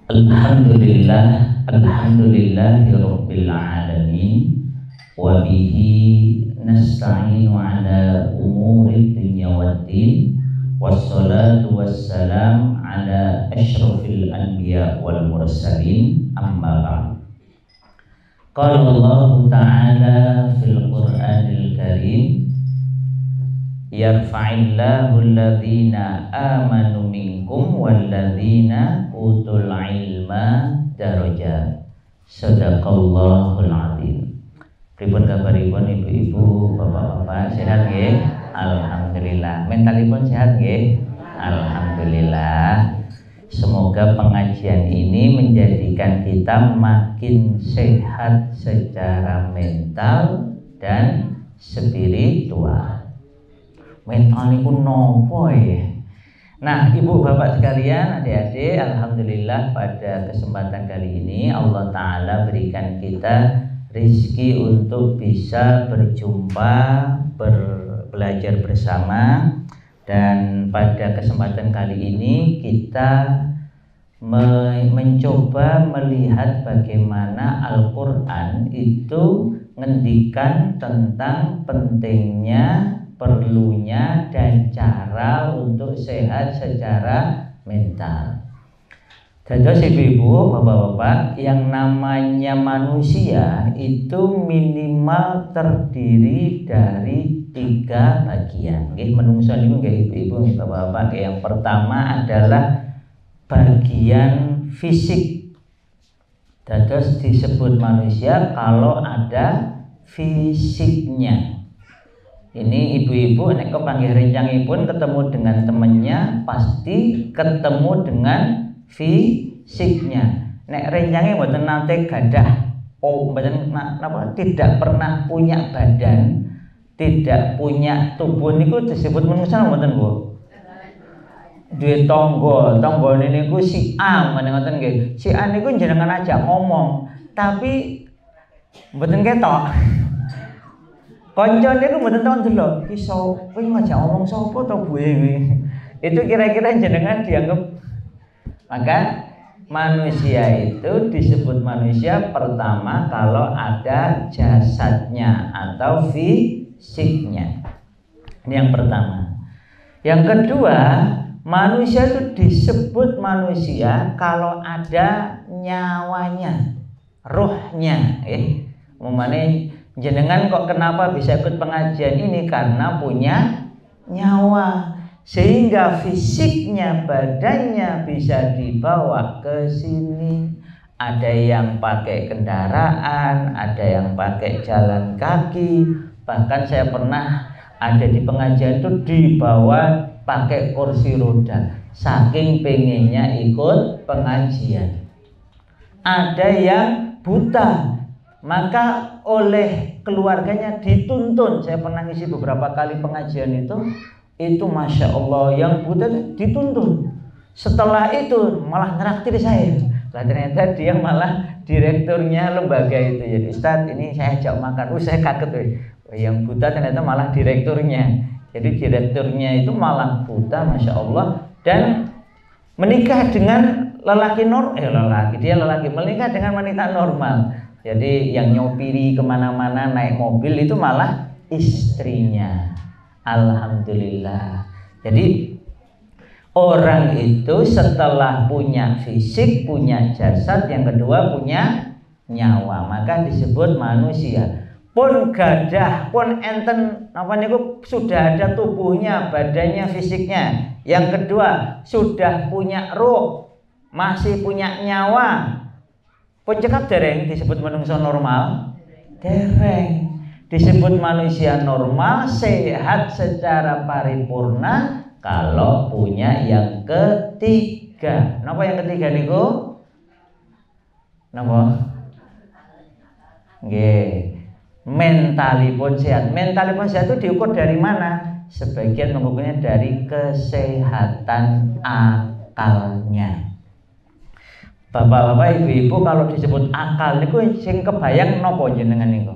Alhamdulillahirabbil alamin wa bihi nasta'inu ala umuri dunya waddin wassalatu wassalam ala asyrafil anbiya wal mursalin amma ba'd. Qala Allah ta'ala fil Qur'anil Karim yarfa'illahu alladhina amanu minkum walladzina utul ilma darajat. Sadaqallahul azim. Pripun kabaripun ibu-ibu, bapak-bapak, sehat nggih? Alhamdulillah. Mentalipun sehat nggih? Alhamdulillah. Semoga pengajian ini menjadikan kita makin sehat secara mental dan spiritual. Mental itu nopo ya? Nah, ibu bapak sekalian, adik-adik, alhamdulillah pada kesempatan kali ini Allah Ta'ala berikan kita rezeki untuk bisa berjumpa, belajar bersama. Dan pada kesempatan kali ini kita mencoba melihat bagaimana Al-Quran itu ngendikan tentang pentingnya, perlunya dan cara untuk sehat secara mental. Dados ibu-ibu, bapak-bapak, yang namanya manusia itu minimal terdiri dari 3 bagian. Nggih, menungso niku nggih ibu-ibu, nggih bapak-bapak. Yang pertama adalah bagian fisik. Dados disebut manusia kalau ada fisiknya. Ini ibu-ibu nek kepanggih rencangipun ketemu dengan temennya pasti ketemu dengan fisiknya. Nek rencange mboten nate gadah, mboten napa tidak pernah punya badan, tidak punya tubuh niku disebut manusia mboten, Bu? Duwe tanggane niku si A meneng ngoten nggih. Si A niku jenengan aja ngomong, tapi mboten ketok. Konco niku mboten tau ndelok, iki sapa iki ngajak ngomong sapa to buwe kuwi. Itu kira-kira jenengan dianggap. Maka manusia itu disebut manusia pertama kalau ada jasadnya atau fisiknya. Ini yang pertama. Yang kedua, manusia itu disebut manusia kalau ada nyawanya, ruhnya. Umpamane jenengan kok kenapa bisa ikut pengajian ini? Karena punya nyawa, sehingga fisiknya, badannya bisa dibawa ke sini. Ada yang pakai kendaraan, ada yang pakai jalan kaki. Bahkan saya pernah ada di pengajian itu dibawa pakai kursi roda, saking pengennya ikut pengajian. Ada yang buta, maka oleh keluarganya dituntun. Saya pernah ngisi beberapa kali pengajian itu Masya Allah, yang buta dituntun. Setelah itu malah nraktir saya. Ternyata dia malah direkturnya lembaga itu. Jadi Ustaz, ini saya ajak makan. Saya kaget. Yang buta ternyata malah direkturnya. Jadi direkturnya itu malah buta, Masya Allah. Dan menikah dengan lelaki menikah dengan wanita normal. Jadi yang nyopiri kemana-mana naik mobil itu malah istrinya. Alhamdulillah. Jadi orang itu setelah punya fisik, punya jasad, yang kedua punya nyawa, maka disebut manusia. Pun gadah, pun enten apa niku sudah ada tubuhnya, badannya, fisiknya. Yang kedua sudah punya ruh, masih punya nyawa. Pun cekap dereng disebut manusia normal? Dereng. Disebut manusia normal, sehat secara paripurna kalau punya yang ketiga. Napa yang ketiga niku? Napa? Nggih. Mentalipun sehat. Mentalipun sehat itu diukur dari mana? Sebagian mengukurnya dari kesehatan akalnya. Bapak-bapak, ibu-ibu, kalau disebut akal niku sing kebayang napa jenengan niku?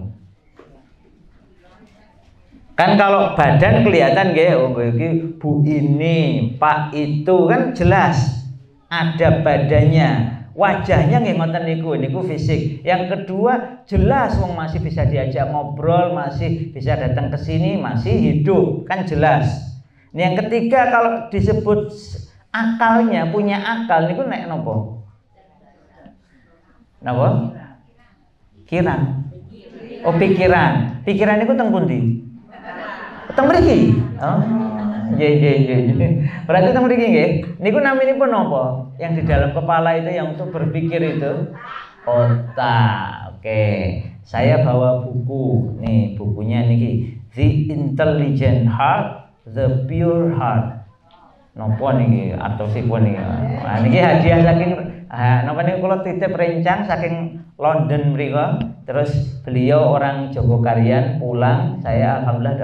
Kan kalau badan kelihatan nggih, oh iki Bu ini, Pak itu kan jelas ada badannya. Wajahnya nggih ngoten niku fisik. Yang kedua, jelas wong masih bisa diajak ngobrol, masih bisa datang ke sini, masih hidup, kan jelas. Yang ketiga, kalau disebut akalnya, punya akal niku nek nopo? Napa? Pikiran. Oh, pikiran. Pikiran niku teng pundi? Teng mriki. Oh. Berarti teng mriki nggih. Niku naminipun napa? Yang di dalam kepala itu yang untuk berpikir itu otak. Oke. Saya bawa buku. Nih, bukunya niki The Intelligent Heart, The Pure Heart. Napa niki artosipun niki. Nah, niki hadiah saking napa niku kula titip rencang saking London mriku. Terus beliau orang Jogokarian pulang, saya alhamdulillah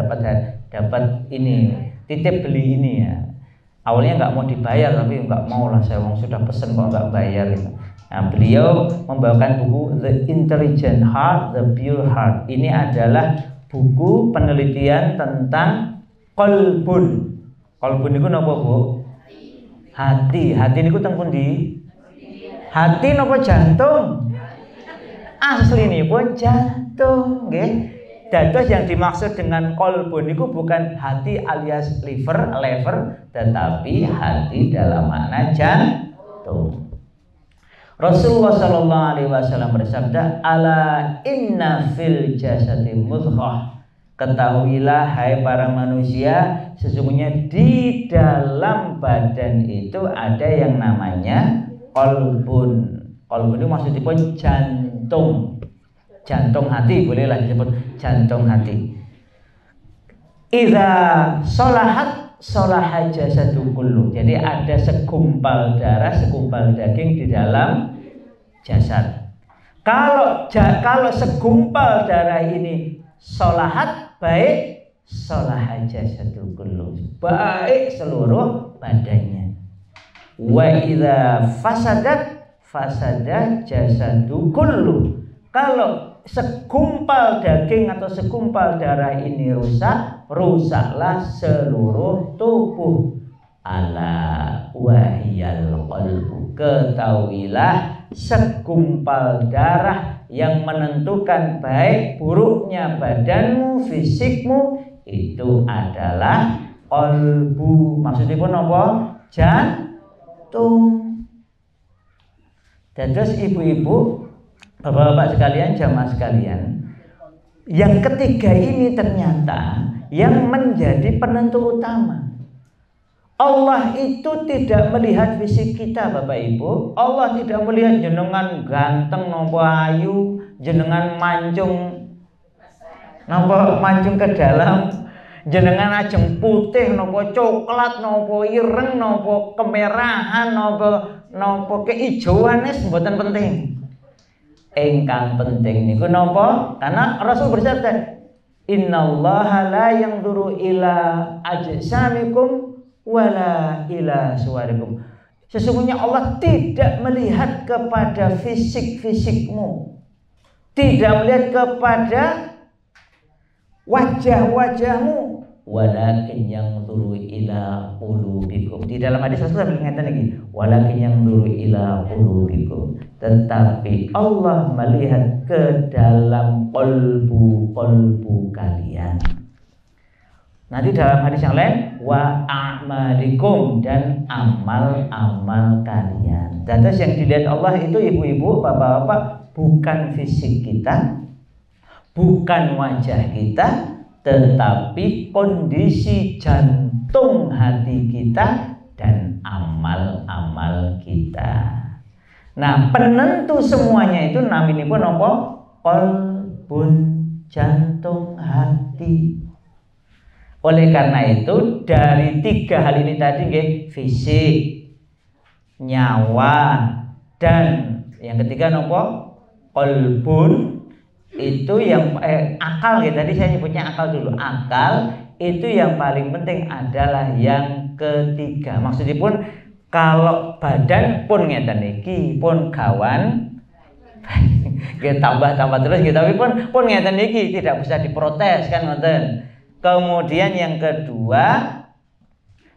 dapat ini, titip beli ini ya. Awalnya nggak mau dibayar, tapi nggak mau lah, saya sudah pesen kok nggak bayar gitu. Nah, beliau membawakan buku The Intelligent Heart, The Pure Heart. Ini adalah buku penelitian tentang kolbun. Kolbun itu napa Bu? Hati. Hati niku teng pundi? Hati napa jantung? Asli nih pun jantung, nggih. Dados yang dimaksud dengan kolbun itu bukan hati alias lever, tetapi hati dalam makna jantung. Rasulullah Shallallahu Alaihi Wasallam bersabda, "Ala inna fil jasadi mudghah." Ketahuilah hai para manusia, sesungguhnya di dalam badan itu ada yang namanya kolbun. Kolbun itu maksudnya pun jantung. Jantung hati, bolehlah disebut jantung hati. Idza sholahat sholaha jasadu kullu. Jadi ada segumpal darah, segumpal daging di dalam jasad. Kalau segumpal darah ini sholahat, baik, sholaha jasadu kullu, baik seluruh badannya. Wa idza fasadat fasada jasadu kullu. Kalau segumpal daging atau segumpal darah ini rusak, rusaklah seluruh tubuh. Ala wahyal qalbu. Ketahuilah segumpal darah yang menentukan baik buruknya badanmu, fisikmu, itu adalah qalbu. Maksudnya pun apa? Jantung. Dan terus ibu-ibu, bapak-bapak sekalian, jamaah sekalian, yang ketiga ini ternyata yang menjadi penentu utama. Allah itu tidak melihat fisik kita, Bapak Ibu. Allah tidak melihat jenengan ganteng nopo ayu, jenengan mancung nopo mancung ke dalam, jenengan ajeng putih nopo coklat nopo ireng nopo kemerahan nopo keijauan wis mboten penting. Ingkang penting niku napa? Karena Rasul bersabda, "Innallaha la yanzuru ila ajsamikum wala ila suwarikum." Sesungguhnya Allah tidak melihat kepada fisik-fisikmu, tidak melihat kepada wajah-wajahmu, walakin yanzuru ila qulubikum. Di dalam hadis Rasul mengatakan lagi, walakin yanzuru ila qulubikum. Tetapi Allah melihat ke dalam kolbu kalian. Nanti dalam hadis yang lain, wa a'malikum, dan amal-amal kalian. Dan terus yang dilihat Allah itu ibu-ibu, bapak-bapak, bukan fisik kita, bukan wajah kita, tetapi kondisi jantung hati kita dan amal-amal kita. Nah, penentu semuanya itu namanya pun apa? Qalbun, jantung hati. Oleh karena itu dari tiga hal ini tadi, fisik, nyawa, dan yang ketiga apa? Qalbun, itu yang akal ya. Tadi saya nyebutnya akal dulu. Akal itu yang paling penting adalah yang ketiga. Maksudnya pun kalau badan pun ngeten iki pun kawan kita tambah terus gitu, tapi pun ngeten iki tidak bisa diprotes kan ngoten. Kemudian yang kedua,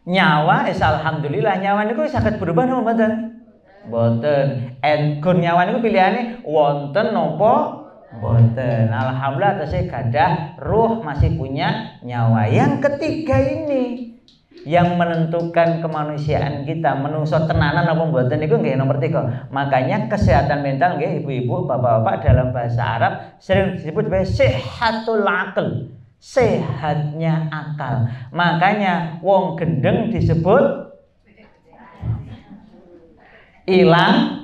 nyawa, alhamdulillah nyawa niku saged berubah napa mboten? Boten. Kurniawan niku pilihane wonten napa boten. Alhamdulillah tasih gadah ruh, masih punya nyawa. Yang ketiga ini yang menentukan kemanusiaan kita, menungso tenanan apa mboten niku nggih nomor 3. Makanya kesehatan mental nggih ibu-ibu, bapak-bapak dalam bahasa Arab sering disebut sebagai sihatul aql, sehatnya akal. Makanya wong gendeng disebut ilang.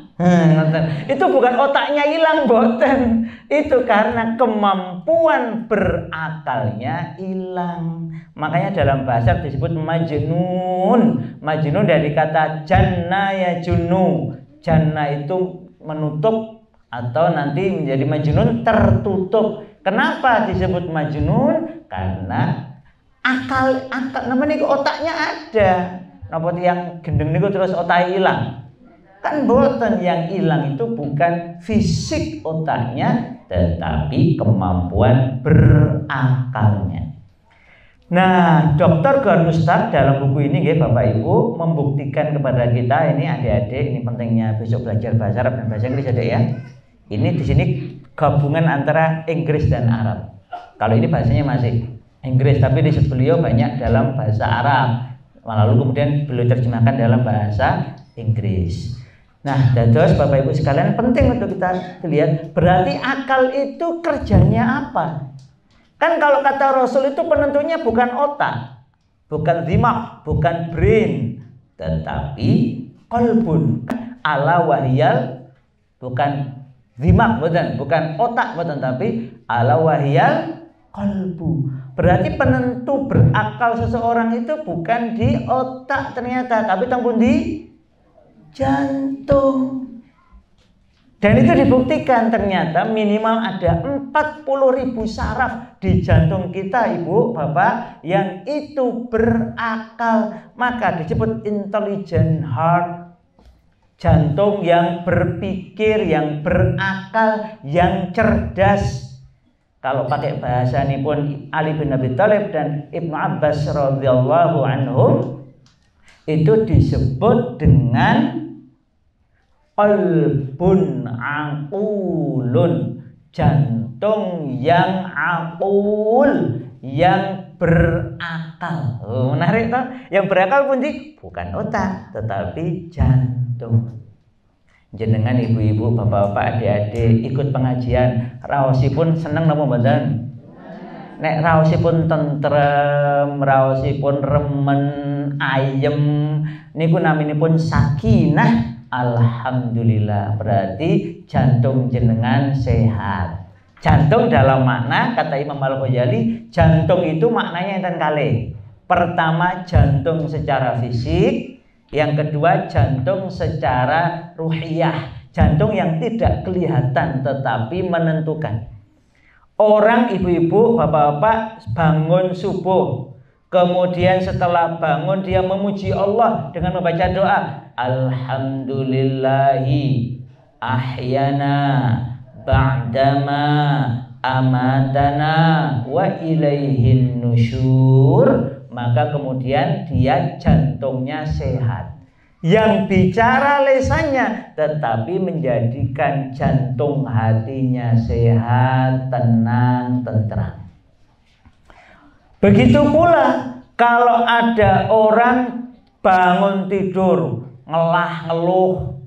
Itu bukan otaknya hilang, boten. Itu karena kemampuan berakalnya hilang. Makanya dalam bahasa disebut majnun. Majnun dari kata janna ya junnu. Janna itu menutup atau nanti menjadi majnun tertutup. Kenapa disebut majnun? Karena akal namanya otaknya ada. Napa yang gendeng niku terus otak hilang? Kan boten, yang hilang itu bukan fisik otaknya, tetapi kemampuan berakalnya. Nah, Dr. Garnustad dalam buku ini ya Bapak Ibu membuktikan kepada kita, ini adik-adik, ini pentingnya besok belajar bahasa Arab dan bahasa Inggris adik ya. Ini di sini gabungan antara Inggris dan Arab. Kalau ini bahasanya masih Inggris, tapi di beliau banyak dalam bahasa Arab. Lalu kemudian beliau terjemahkan dalam bahasa Inggris. Nah, terus Bapak Ibu sekalian penting untuk kita lihat, berarti akal itu kerjanya apa? Kan kalau kata Rasul itu penentunya bukan otak, bukan dimag, bukan brain, tetapi qalbun. Ala wahyal, bukan dimag, bukan otak, tapi ala wahyal qalbu. Berarti penentu berakal seseorang itu bukan di otak ternyata, tapi tampun di jantung. Dan itu dibuktikan ternyata minimal ada 40.000 saraf di jantung kita ibu bapak yang itu berakal. Maka disebut intelligent heart, jantung yang berpikir, yang berakal, yang cerdas. Kalau pakai bahasa ini pun Ali bin Abi Thalib dan Ibnu Abbas radhiyallahu anhum itu disebut dengan qalbun aqulun, jantung yang aqul, yang berakal. Menarik toh? Yang berakal pun bukan otak tetapi jantung. Jenengan ibu-ibu, bapak-bapak, adik-adik ikut pengajian, raosipun seneng napa mboten? Nek raosipun tentrem, raosipun remen, ayem, niku naminipun sakinah. Alhamdulillah, berarti jantung jenengan sehat. Jantung dalam makna kata Imam Al-Ghazali, jantung itu maknanya enten kalih. Pertama jantung secara fisik, yang kedua jantung secara ruhiyah, jantung yang tidak kelihatan tetapi menentukan. Orang ibu-ibu, bapak-bapak bangun subuh, kemudian setelah bangun dia memuji Allah dengan membaca doa, alhamdulillahi ahyana ba'dama amatana wa ilaihin nusyur. Maka kemudian dia jantungnya sehat. Yang bicara lesannya tetapi menjadikan jantung hatinya sehat, tenang, tentram. Begitu pula kalau ada orang bangun tidur ngeluh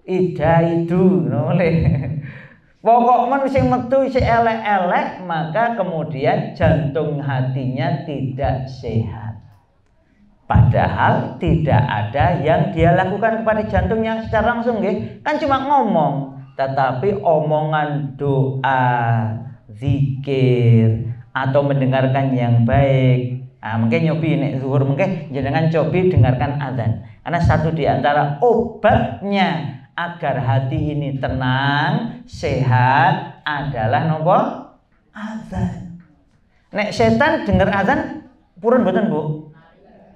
itu pokok sing metu si elek-elek, maka kemudian jantung hatinya tidak sehat. Padahal tidak ada yang dia lakukan kepada jantungnya secara langsung, kan cuma ngomong, tetapi omongan doa, zikir, atau mendengarkan yang baik. Mungkin nyobi nek zuhur, mungkin jangan cobi dengarkan azan. Karena satu di antara obatnya agar hati ini tenang, sehat adalah nopo? Azan. Nek setan dengar azan purun mboten, Bu?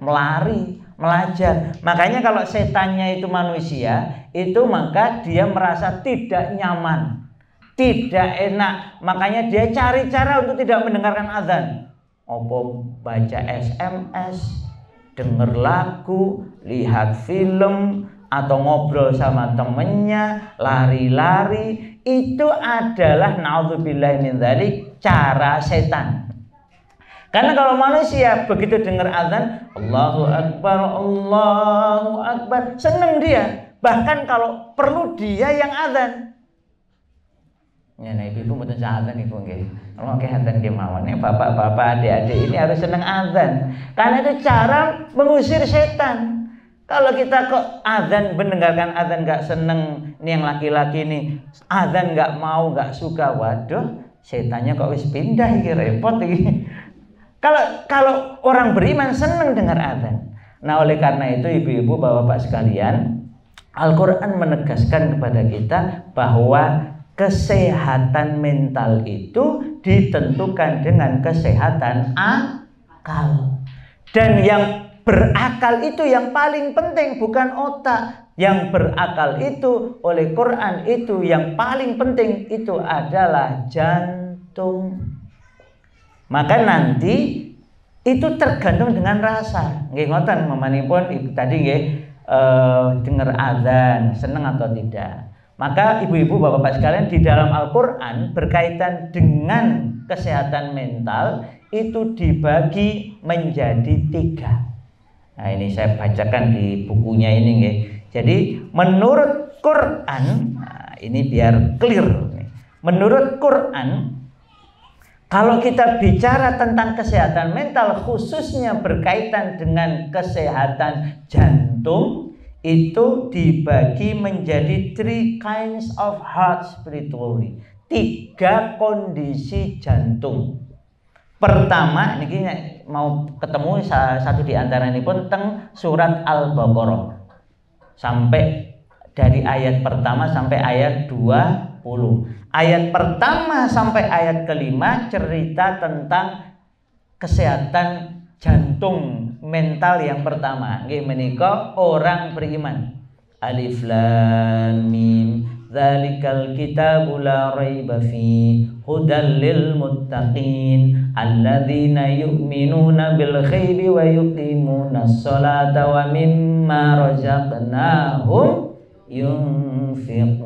Melari, melajar. Makanya kalau setannya itu manusia, itu maka dia merasa tidak nyaman, tidak enak. Makanya dia cari cara untuk tidak mendengarkan azan. Opo baca SMS, denger lagu, lihat film, atau ngobrol sama temennya, lari-lari, itu adalah naudzubillah min dzalik cara setan. Karena kalau manusia begitu dengar azan, Allahu Akbar, senang dia. Bahkan kalau perlu dia yang azan. Ya, nah ibu mboten azan ibu nggih. Kalau kayak azan kemawon, bapak-bapak, adik-adik ini harus senang azan. Karena itu cara mengusir setan. Kalau kita kok azan, mendengarkan azan nggak seneng, ini yang laki-laki nih, azan nggak mau, nggak suka, waduh, setannya kok wis pindah, ini repot ini. Kalau orang beriman senang dengar azan. Nah, oleh karena itu ibu-ibu, bapak-bapak sekalian, Al-Quran menegaskan kepada kita bahwa kesehatan mental itu ditentukan dengan kesehatan akal. Dan yang berakal itu yang paling penting, bukan otak. Yang berakal itu oleh Quran itu yang paling penting itu adalah jantung. Maka nanti itu tergantung dengan rasa. Nggih ngoten mamanipun ibu tadi nggih dengar azan seneng atau tidak. Maka ibu-ibu bapak-bapak sekalian di dalam Al-Qur'an berkaitan dengan kesehatan mental itu dibagi menjadi 3. Nah, ini saya bacakan di bukunya ini nggih. Jadi menurut Quran, nah, ini biar clear nih. Menurut Quran, kalau kita bicara tentang kesehatan mental, khususnya berkaitan dengan kesehatan jantung, itu dibagi menjadi 3 kinds of heart spiritually. 3 kondisi jantung. Pertama, ini mau ketemu satu di antara ini pun teng surat Al-Baqarah. Sampai dari ayat pertama sampai ayat 20. Ayat pertama sampai ayat kelima cerita tentang kesehatan jantung mental yang pertama. Nggih menika orang beriman. Alif Lam Mim. Dzalikal kitabu la raiba fi hudal lil muttaqin alladzina yu'minuna bil ghaibi wa yuqimunas sholata wa mimma razaqnahum yunfiqun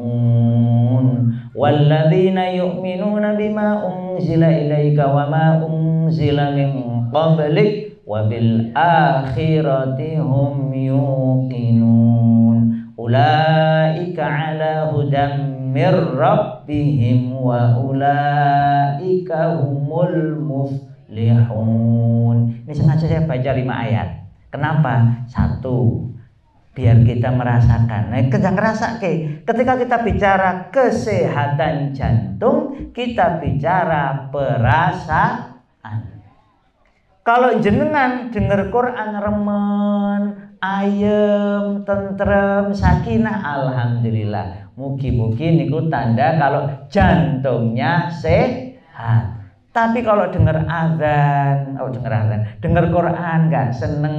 walladzina yu'minuna bima unzila ilaika wa ma unzila min qablik wa bil akhirati hum yuqinun ulaika ala hudam mir rabbihim wa ulaika humul muflihun. Ini sengaja saya baca 5 ayat. Kenapa? 1, biar kita merasakan. Nah, kita ngerasa ketika kita bicara kesehatan jantung, kita bicara perasaan. Kalau jenengan dengar Quran remen, ayem, tentrem, sakinah, alhamdulillah. Mugi-mugi niku tanda kalau jantungnya sehat. Tapi kalau dengar azan, dengar Quran nggak seneng,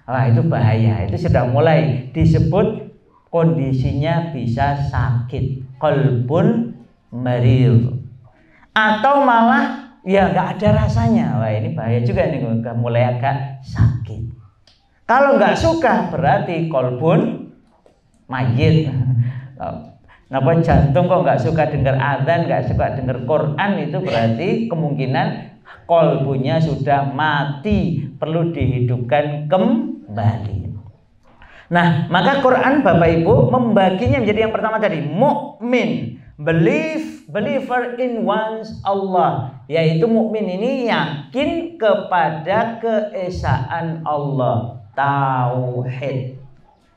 wah itu bahaya. Itu sudah mulai disebut kondisinya bisa sakit, qalbun marid, atau malah ya nggak ada rasanya. Wah ini bahaya juga nih, udah mulai agak sakit. Kalau nggak suka berarti qalbun mayit. Kenapa jantung kok nggak suka dengar azan, nggak suka dengar Quran, itu berarti kemungkinan qalbunya sudah mati, perlu dihidupkan kembali. Nah, maka Quran Bapak Ibu membaginya menjadi yang pertama tadi mukmin, believer in one's Allah, yaitu mukmin ini yakin kepada keesaan Allah, tauhid.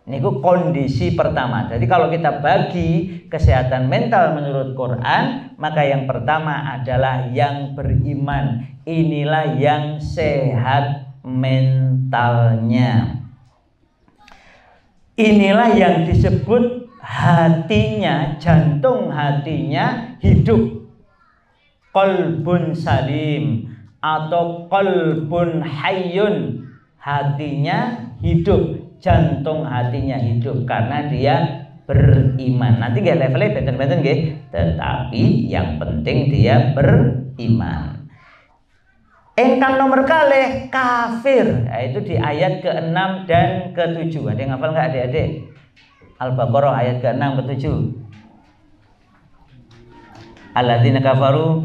Ini kondisi pertama. Jadi kalau kita bagi kesehatan mental menurut Quran, maka yang pertama adalah yang beriman. Inilah yang sehat mentalnya. Inilah yang disebut hatinya, jantung hatinya hidup. Qalbun salim atau qalbun hayyun, hatinya hidup. Jantung hatinya hidup karena dia beriman. Nanti nggih levelnya benten-benten nggih, tetapi yang penting dia beriman. Engkang nomor kalih kafir, yaitu di ayat ke-6 dan ke-7. Ada yang hafal nggak adik-adik? Al-Baqarah ayat ke-6 ke-7. Alladzina kafaru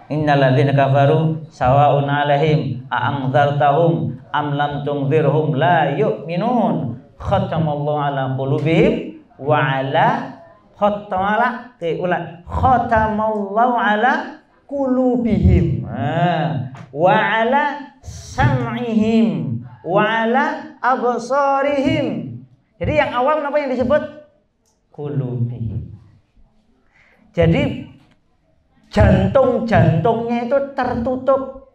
innal ladzina kafaru sawa'un 'alaihim a'anzartahum am lam tunzirhum la yu'minun khatamallahu 'ala qulubihim wa 'ala khatamallahu 'ala qulubihim wa 'ala sam'ihim wa 'ala absarihim. Jadi yang awal apa yang disebut? Qulubihim. Jadi jantung-jantungnya itu tertutup.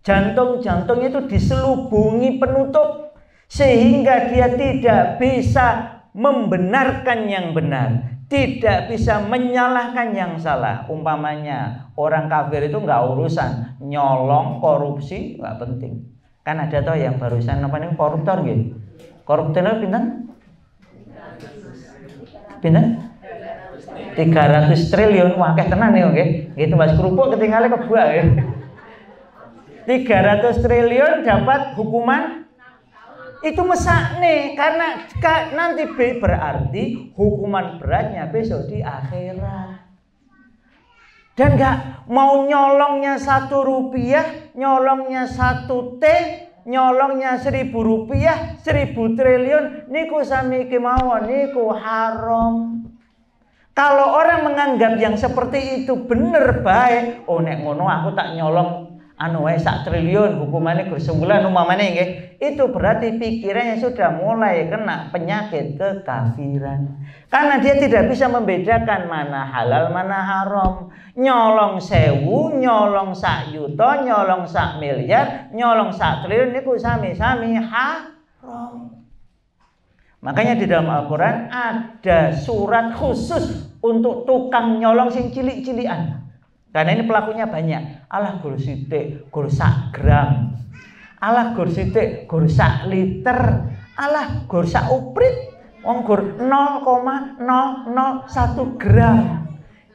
Jantung-jantungnya itu diselubungi penutup sehingga dia tidak bisa membenarkan yang benar, tidak bisa menyalahkan yang salah. Umpamanya orang kafir itu nggak urusan nyolong, korupsi, nggak penting. Kan ada toh yang barusan apa nih koruptor gitu. Koruptor pinten? Pinten? 300 triliun, wah akeh tenan nih, oke. Gitu Mas kerupuk ketinggalan kebuak ya. 300 triliun dapat hukuman itu mesak nih, karena nanti berarti hukuman beratnya besok di akhirat. Dan nggak mau nyolongnya 1 rupiah, nyolongnya 1 T, nyolongnya 1.000 rupiah, 1.000 triliun, niku sami kemawon, niku haram. Kalau orang menganggap yang seperti itu bener baik, oh nek ngono aku tak nyolong anu wae 1 triliun, hukumannya bersebulan umpamane nggih. Itu berarti pikirannya sudah mulai kena penyakit kekafiran. Karena dia tidak bisa membedakan mana halal mana haram. Nyolong 1000, nyolong 1 juta, nyolong 1 miliar, nyolong 1 triliun niku sami-sami haram. Makanya di dalam Al-Quran ada surat khusus untuk tukang nyolong sing cilik-cilikan. Karena ini pelakunya banyak. Alah gur sithik, gur 1 gram. Alah gur sithik, gur 1 liter. Alah gur 1 uprit. Wong gur 0,001 gram.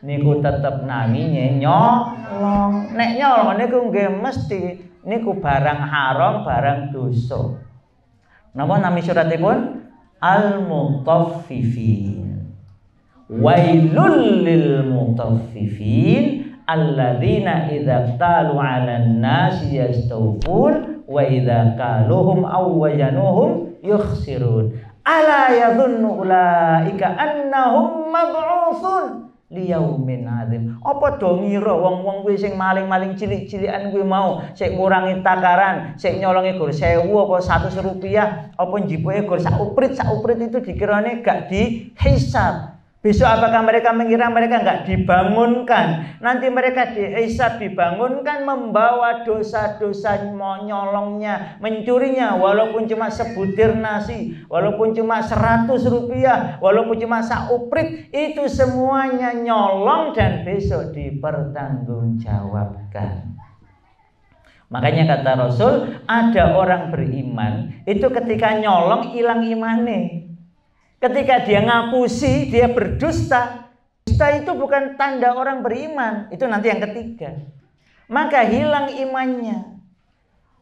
Niku tetep namine nyolong. Nek nyolong niku nggih mesti niku barang haram, barang dosa. Napa nami suratipun? Al-Mutaffifin. Wailul lil mutaffifin alladzina idza talu 'alan nasi yastawfun wa idza kaluhum aw wajanuhum yukhsirun. Ala yadhunnu ulaika annahum mab'utsun liyaumin adzim. Apa do ngira wong-wong kuwi sing maling-maling cilik-cilikan kuwi mau sik ngurangi takaran, sik nyolongi gur 1000 apa 100 rupiah, apa njipuke gur 1 uprit itu dikirane gak dihisab. Besok apakah mereka mengira mereka enggak dibangunkan? Nanti mereka dihisab, dibangunkan membawa dosa-dosa nyolongnya, mencurinya, walaupun cuma sebutir nasi, walaupun cuma 100 rupiah, walaupun cuma 1 uprit, itu semuanya nyolong dan besok dipertanggungjawabkan. Makanya kata Rasul, ada orang beriman itu ketika nyolong hilang imane. Ketika dia ngapusi, dia berdusta. Dusta itu bukan tanda orang beriman. Itu nanti yang ketiga. Maka hilang imannya.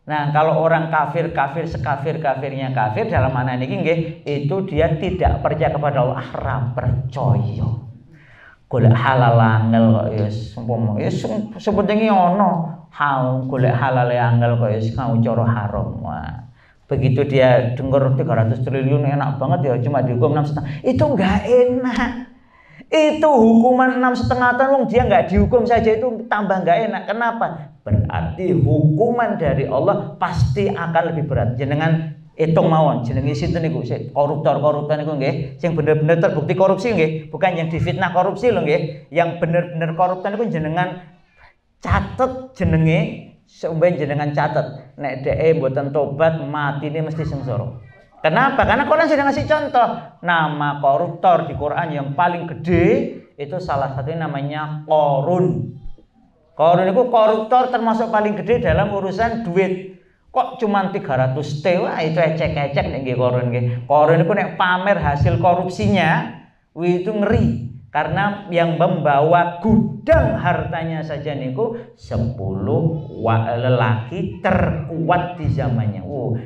Nah, kalau orang kafir sekafir-kafirnya kafir dalam mana ini nggih, itu dia tidak percaya kepada Allah, ra percaya. Golek halal angel kok ya umpama ya sepentinge ono hal golek halal angel kok ya kau cara haram. Wah. Begitu dia dengar 300 triliun enak banget ya cuma dihukum 6,5. Itu enggak enak. Itu hukuman 6,5 tahun wong dia enggak dihukum saja itu tambah enggak enak. Kenapa? Berarti hukuman dari Allah pasti akan lebih berat. Jenengan hitung mawon jenenge sinten niku koruptor niku nggih sing bener-bener terbukti korupsi nggih, bukan yang difitnah korupsi lho nggih. Yang bener-bener koruptor niku jenengan catet jenenge. Seumben jenengan catet, nek dhek mboten tobat matine mesti sengsara. Kenapa? Karena Quran sudah ngasih contoh. Nama koruptor di Quran yang paling gede itu salah satunya namanya Qarun. Qarun itu koruptor termasuk paling gede dalam urusan duit. Kok cuma 300 T? Wah itu ecek-ecek nek nggih Qarun nggih. Qarun itu nek pamer hasil korupsinya, itu ngeri. Karena yang membawa gudang hartanya saja niku 10 lelaki terkuat di zamannya.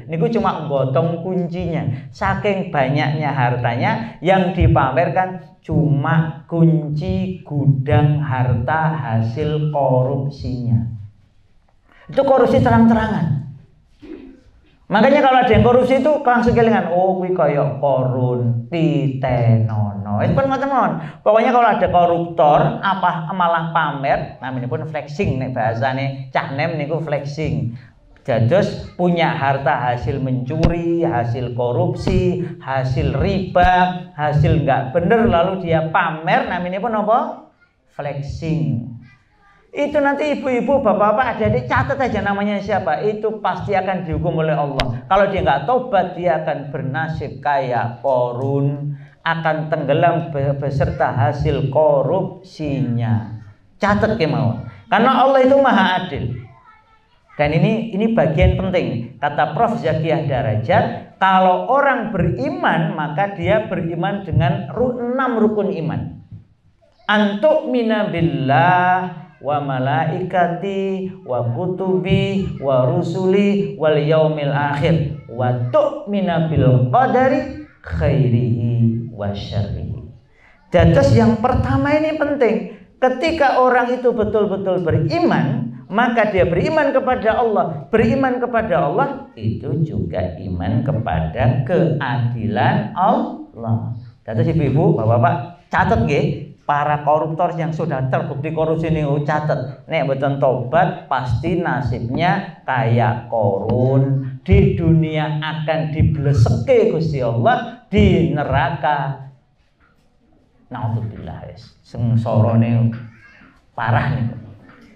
Niku cuma gotong kuncinya. Saking banyaknya hartanya, yang dipamerkan cuma kunci gudang harta hasil korupsinya. Itu korupsi terang-terangan. Makanya kalau ada yang korupsi itu langsung kelingan, kuwi kaya Korun, Titenono. Itu kan macam-macam. Pokoknya kalau ada koruptor apa malah pamer, namanya pun flexing nek bahasane cah nem niku flexing. Dados punya harta hasil mencuri, hasil korupsi, hasil riba, hasil enggak bener lalu dia pamer, namanya pun apa? Flexing. Itu nanti ibu-ibu, bapak-bapak, adik-adik catat aja namanya siapa. Itu pasti akan dihukum oleh Allah. Kalau dia nggak tobat, dia akan bernasib kayak Korun, akan tenggelam beserta hasil korupsinya. Catat kemauan. Karena Allah itu maha adil. Dan ini bagian penting. Kata Prof. Zakiyah Darajat, kalau orang beriman, maka dia beriman dengan 6 rukun iman. Antuk minabillah wa malaikati wa kutubi wa rusuli wal yaumil akhir wa tu'mina bil qadari khairihi wa syarrihi. Dados yang pertama ini penting. Ketika orang itu betul-betul beriman, maka dia beriman kepada Allah. Beriman kepada Allah itu juga iman kepada keadilan Allah. Dados ibu-ibu, bapak-bapak, catat nggih. Para koruptor yang sudah terbukti korupsi ini catat, nek mboten tobat pasti nasibnya kayak Korun, di dunia akan dibleseke Gusti Allah, di neraka naudzubillah sengsorone parah nih.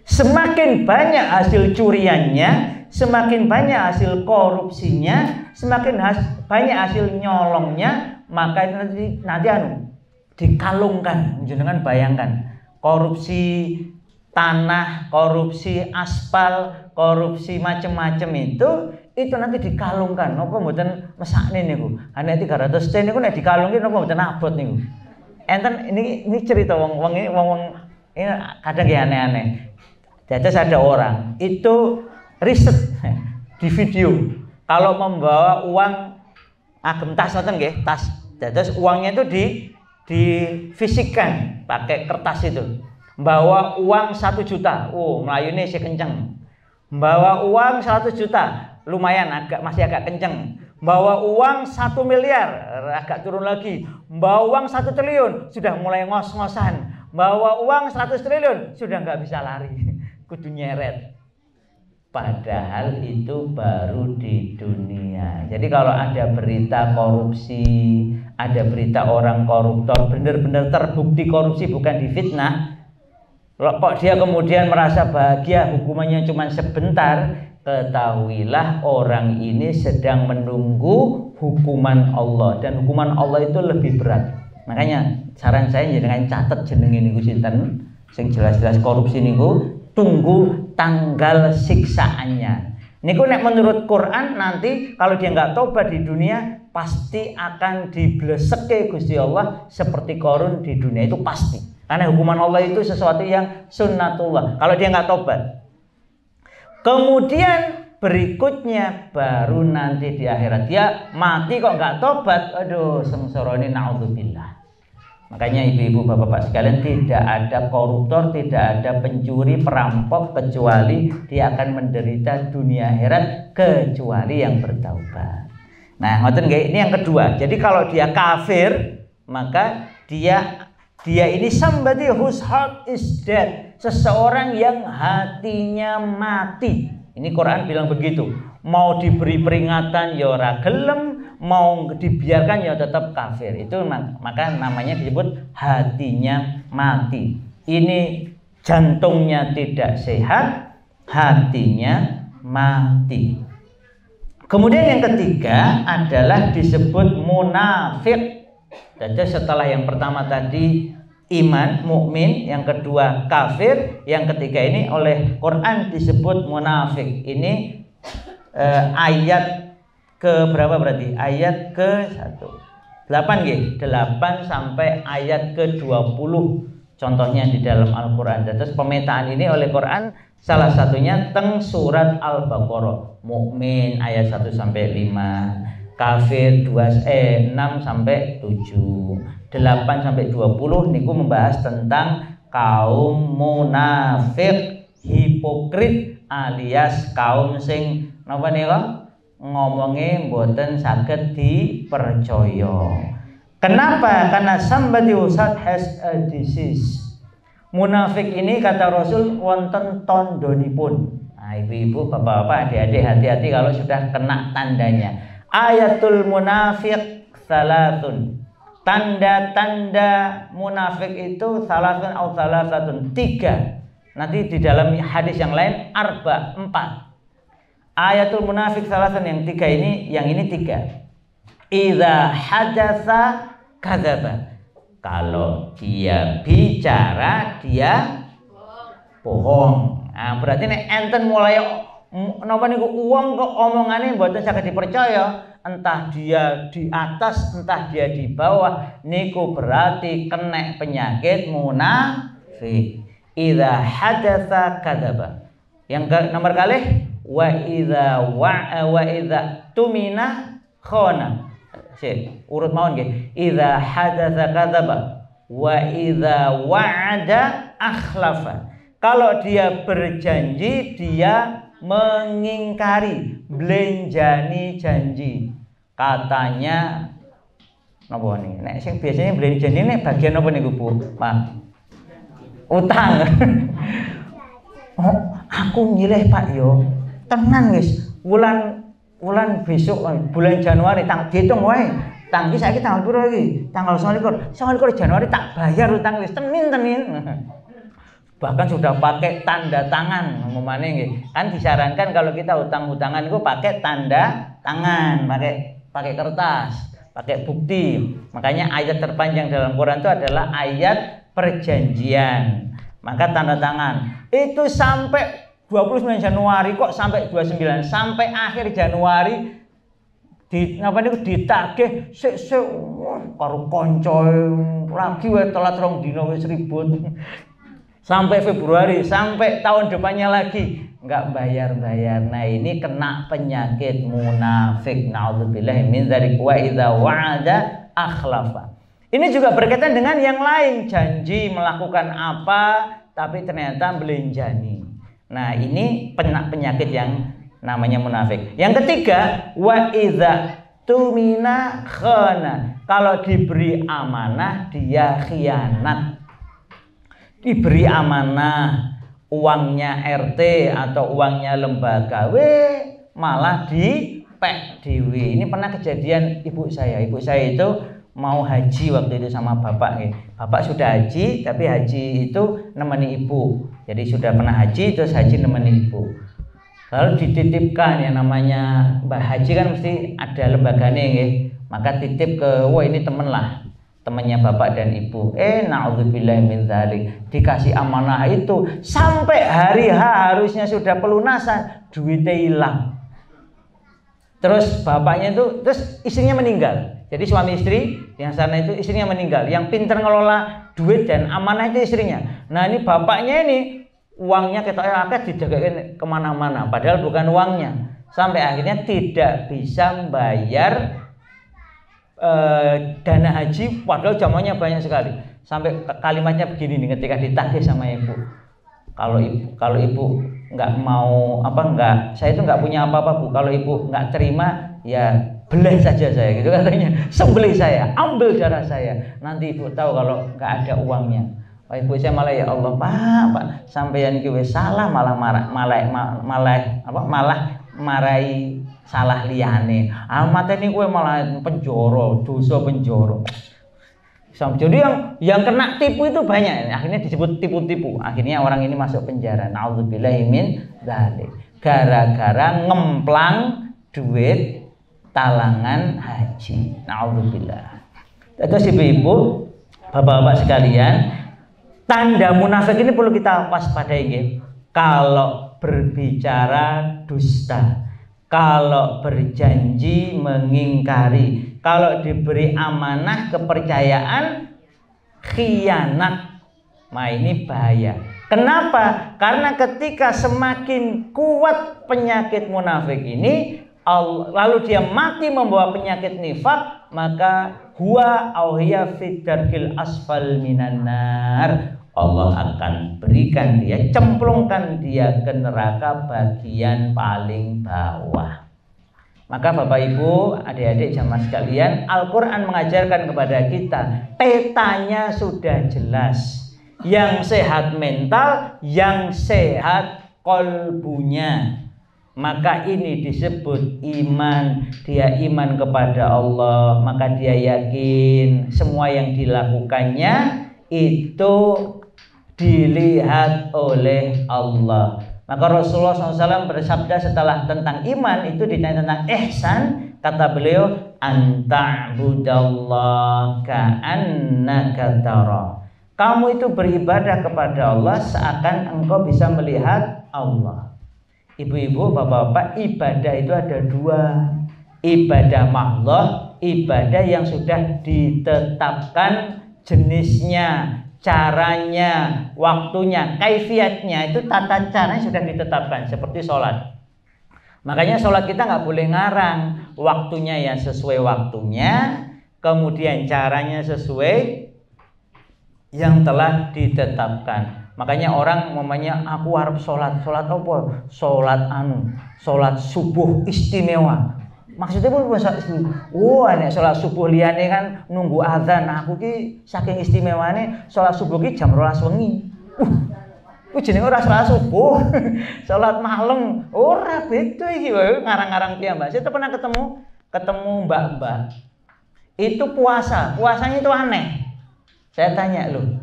Semakin banyak hasil curiannya, semakin banyak hasil korupsinya, semakin banyak hasil nyolongnya, maka nanti dikalungkan. Jenengan bayangkan korupsi tanah, korupsi aspal, korupsi macam-macam itu nanti dikalungkan. Napa mboten mesakne niku? Nek 300 T niku nek dikalungke napa mboten abot niku. Enten ini cerita wong ini kadang ya aneh-aneh. Dados ada orang itu riset di video kalau membawa uang agem tas ngoten nggih, tas. Dados uangnya itu difisikkan pakai kertas itu. Bawa uang 1 juta, melayune sih kenceng. Bawa uang 100 juta, lumayan masih agak kenceng. Bawa uang 1 miliar, agak turun lagi. Bawa uang 1 triliun, sudah mulai ngos-ngosan. Bawa uang 100 triliun, sudah nggak bisa lari, kudu nyeret. Padahal itu baru di dunia. Jadi kalau ada berita korupsi, ada berita orang koruptor benar-benar terbukti korupsi, bukan difitnah, kok dia kemudian merasa bahagia hukumannya cuma sebentar, ketahuilah orang ini sedang menunggu hukuman Allah, dan hukuman Allah itu lebih berat. Makanya saran saya jangan catat jenenge niku sinten sing jelas-jelas korupsi niku, tunggu tanggal siksaannya. Niku nek menurut Quran nanti kalau dia nggak tobat di dunia pasti akan dibleseke Gusti Allah seperti Korun di dunia, itu pasti. Karena hukuman Allah itu sesuatu yang sunnatullah kalau dia nggak tobat. Kemudian berikutnya baru nanti di akhirat dia mati kok nggak tobat, aduh sengsara ini naudzubillah. Makanya ibu-ibu bapak-bapak sekalian, tidak ada koruptor, tidak ada pencuri, perampok kecuali dia akan menderita dunia akhirat kecuali yang bertaubat. Nah, ngoten nggih, ini yang kedua. Jadi kalau dia kafir, maka dia ini somebody whose heart is dead, seseorang yang hatinya mati. Ini Quran bilang begitu. Mau diberi peringatan ya ora gelem, mau dibiarkan ya tetap kafir. Itu maka namanya disebut hatinya mati. Ini jantungnya tidak sehat, hatinya mati. Kemudian yang ketiga adalah disebut munafik. Jadi setelah yang pertama tadi iman, mukmin, yang kedua kafir, yang ketiga ini oleh Quran disebut munafik. Ini ayat ke berapa berarti? Ayat ke 1, 8 nggih, 8 sampai ayat ke-20 contohnya di dalam Al-Qur'an. Terus pemetaan ini oleh Quran salah satunya teng surat Al-Baqarah. Mukmin ayat 1 sampai 5, kafir 6 sampai 7, 8 sampai 20 niku membahas tentang kaum munafik hipokrit alias kaum sing napa nika ngomongnya mboten saged dipercaya. Kenapa? Karena somebody who has a disease. Munafik ini kata Rasul wonten tandhanipun. Nah, ibu-ibu, bapak-bapak, adik-adik hati-hati kalau sudah kena tandanya. Ayatul munafiq salatun. Tanda-tanda munafik itu salatun atau salatun 3. Nanti di dalam hadis yang lain 4. Ayatul munafik salasan yang 3 ini, yang ini 3. Idza hadatsa kadzaba. Kalau dia bicara dia bohong. Nah, berarti nek enten mulai napa niku wong kok omongane mboten saged dipercaya, entah dia di atas entah dia di bawah, niku berarti kena penyakit munafik. Idza hadatsa kadzaba. Yang nomor kalih wa idza tumina khana. Urut mawon nggih. Idza hadatsa kadzaba wa idza wa'ada akhlafa. Kalau dia berjanji dia mengingkari, blenjani janji. Katanya napa niki? Nek sing biasanya blenjani janji nek bagian napa niku Bu? Pak. Utang. Oh, aku nyilih Pak yo. Tenan wis. Bulan besok bulan Januari dihitung wae. Tangki saiki tanggal piro iki? Tanggal 29. 29 Januari tak bayar utang wis tenin. Bahkan sudah pakai tanda tangan ngomongane nggih. Kan disarankan kalau kita utang-utangan itu pakai tanda tangan, pakai kertas, pakai bukti. Makanya ayat terpanjang dalam Quran itu adalah ayat perjanjian. Maka tanda tangan. Itu sampai 29 Januari kok sampai 29, sampai akhir Januari ditagih sik karo kanca lagi wae telat rong dina wis ribut. Sampai Februari, sampai tahun depannya lagi enggak bayar-bayar. Nah, ini kena penyakit munafik. Nauzubillahi min dzalik wa idza wa'ada akhlafa. Ini juga berkaitan dengan yang lain, janji melakukan apa tapi ternyata belenjani. Nah, ini penyakit yang namanya munafik. Yang ketiga, wa idza tumina khana. Kalau diberi amanah dia khianat. Diberi amanah uangnya RT atau uangnya lembaga, malah dipek dewe. Ini pernah kejadian ibu saya. Ibu saya itu mau haji waktu itu sama bapak. Bapak sudah haji, tapi haji itu nemeni ibu. Jadi sudah pernah haji, terus haji nemeni ibu. Lalu dititipkan, yang namanya mbah haji kan mesti ada lembaganya, maka titip ke, wah ini temen lah, temannya bapak dan ibu. Na'udzubillahi min dzalik. Dikasih amanah itu sampai hari H harusnya sudah pelunasan, duitnya hilang. Terus bapaknya itu, terus istrinya meninggal. Jadi suami istri yang sana itu istrinya meninggal. Yang pintar ngelola duit dan amanah itu istrinya. Nah, ini bapaknya ini uangnya ketoknya akeh didagangin kemana-mana, padahal bukan uangnya. Sampai akhirnya tidak bisa membayar dana haji, padahal jamannya banyak sekali. Sampai kalimatnya begini nih ketika ditagih sama ibu. Kalau ibu nggak mau saya itu nggak punya apa-apa Bu. Kalau ibu nggak terima ya beleh saja saya, gitu katanya. Sembelih saya, ambil darah saya. Nanti ibu tahu kalau nggak ada uangnya. Ibu saya malah, ya Allah Pak, sampeyan iki wis salah malah marahi salah liyane. Mateni kowe malah penjara, dosa penjara. Jadi yang kena tipu itu banyak. Akhirnya disebut tipu-tipu. Akhirnya orang ini masuk penjara. Nauzubillahi min dzalik. Gara-gara ngemplang duit talangan haji. Nauzubillah. Terus ibu-ibu, bapak-bapak sekalian, tanda munafik ini perlu kita waspadai. Kalau berbicara dusta, Kalau berjanji mengingkari, kalau diberi amanah kepercayaan khianat. Nah ini bahaya. Kenapa? Karena ketika semakin kuat penyakit munafik ini, lalu dia mati membawa penyakit nifak, maka huwa auhiya fid darkil asfal minan nar. Allah akan berikan dia, cemplungkan dia ke neraka bagian paling bawah. Maka Bapak Ibu, adik-adik jamaah sekalian, Al-Quran mengajarkan kepada kita, petanya sudah jelas. Yang sehat mental, yang sehat kolbunya. Maka ini disebut iman. Dia iman kepada Allah, maka dia yakin semua yang dilakukannya itu dilihat oleh Allah. Maka Rasulullah SAW bersabda setelah tentang iman itu ditanya tentang ihsan, kata beliau, anta'budallah ka'annaka tara. Kamu itu beribadah kepada Allah seakan engkau bisa melihat Allah. Ibu-ibu, bapak-bapak, ibadah itu ada dua. Ibadah mahdhah, ibadah yang sudah ditetapkan jenisnya, caranya, waktunya, kaifiatnya, itu tata caranya sudah ditetapkan seperti sholat. Makanya sholat kita nggak boleh ngarang, waktunya ya sesuai waktunya, kemudian caranya sesuai yang telah ditetapkan. Makanya orang umpamanya aku harap sholat apa? Sholat subuh istimewa. Maksudnya pun nek sholat subuh liyane kan nunggu azan. Nah, aku ki saking istimewane sholat subuh ki jam 12 wengi. Ku jenenge ora sholat subuh. Sholat malam. Ora beda iki wae ngarang-ngarang piyambak. Saya pernah ketemu mbak-mbak. Itu puasanya itu aneh. Saya tanya, loh,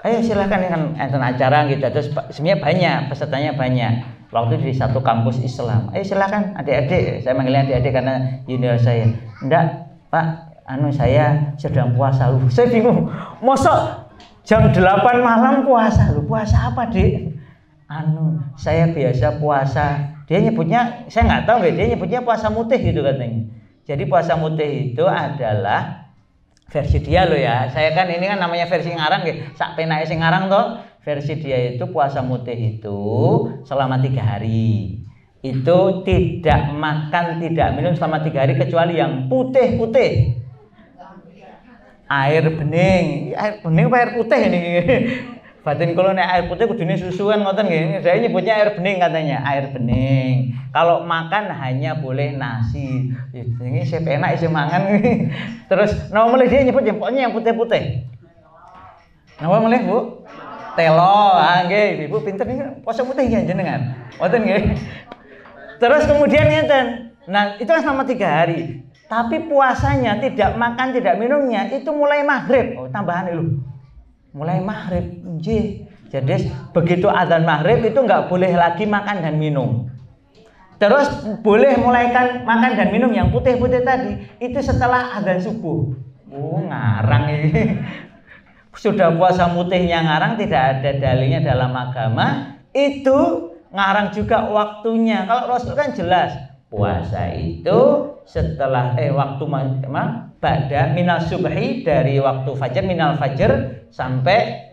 ayo silakan kan enten acara gitu. Terus sebenarnya banyak, pesertanya banyak. Waktu di satu kampus Islam. Ayo silakan adik-adik, saya manggilnya adik-adik karena junior saya. Enggak, Pak, saya sedang puasa. Loh, saya bingung. Mosok jam 8 malam puasa. Loh, puasa apa, Dik? Saya biasa puasa. Dia nyebutnya, saya nggak tahu ya, dia nyebutnya puasa mutih gitu katanya. Jadi puasa mutih itu adalah versi dia loh ya. Saya kan ini kan namanya versi ngarang ya. Sak penake sing ngarang toh. Versi dia itu puasa mutih itu selama 3 hari. Itu tidak makan, tidak minum selama 3 hari kecuali yang putih-putih. Air bening apa air putih ini? Batin kalau nek air putih kudune susuan ngoten nggih. Saya nyebutnya air bening katanya, air bening. Kalau makan hanya boleh nasi. Ini saya enak isi mangan. Terus nama mulai dia nyebut pokoknya yang putih-putih. Nama mulai Bu? Telo. Nggih, Ibu pinter nih puasa putih ya jenengan. Ngoten nggih. Terus kemudian ngeten. Nah, itu selama 3 hari. Tapi puasanya tidak makan, tidak minumnya itu mulai maghrib. Oh, tambahan lho. Mulai maghrib, jadi begitu azan maghrib itu nggak boleh lagi makan dan minum. Terus boleh mulaikan makan dan minum yang putih-putih tadi itu setelah azan subuh. Oh ngarang ini. Sudah puasa mutihnya ngarang, tidak ada dalilnya dalam agama. Itu ngarang juga waktunya. Kalau Rasul kan jelas puasa itu setelah waktu ba'da minal subhi, dari waktu fajar, minal fajar sampai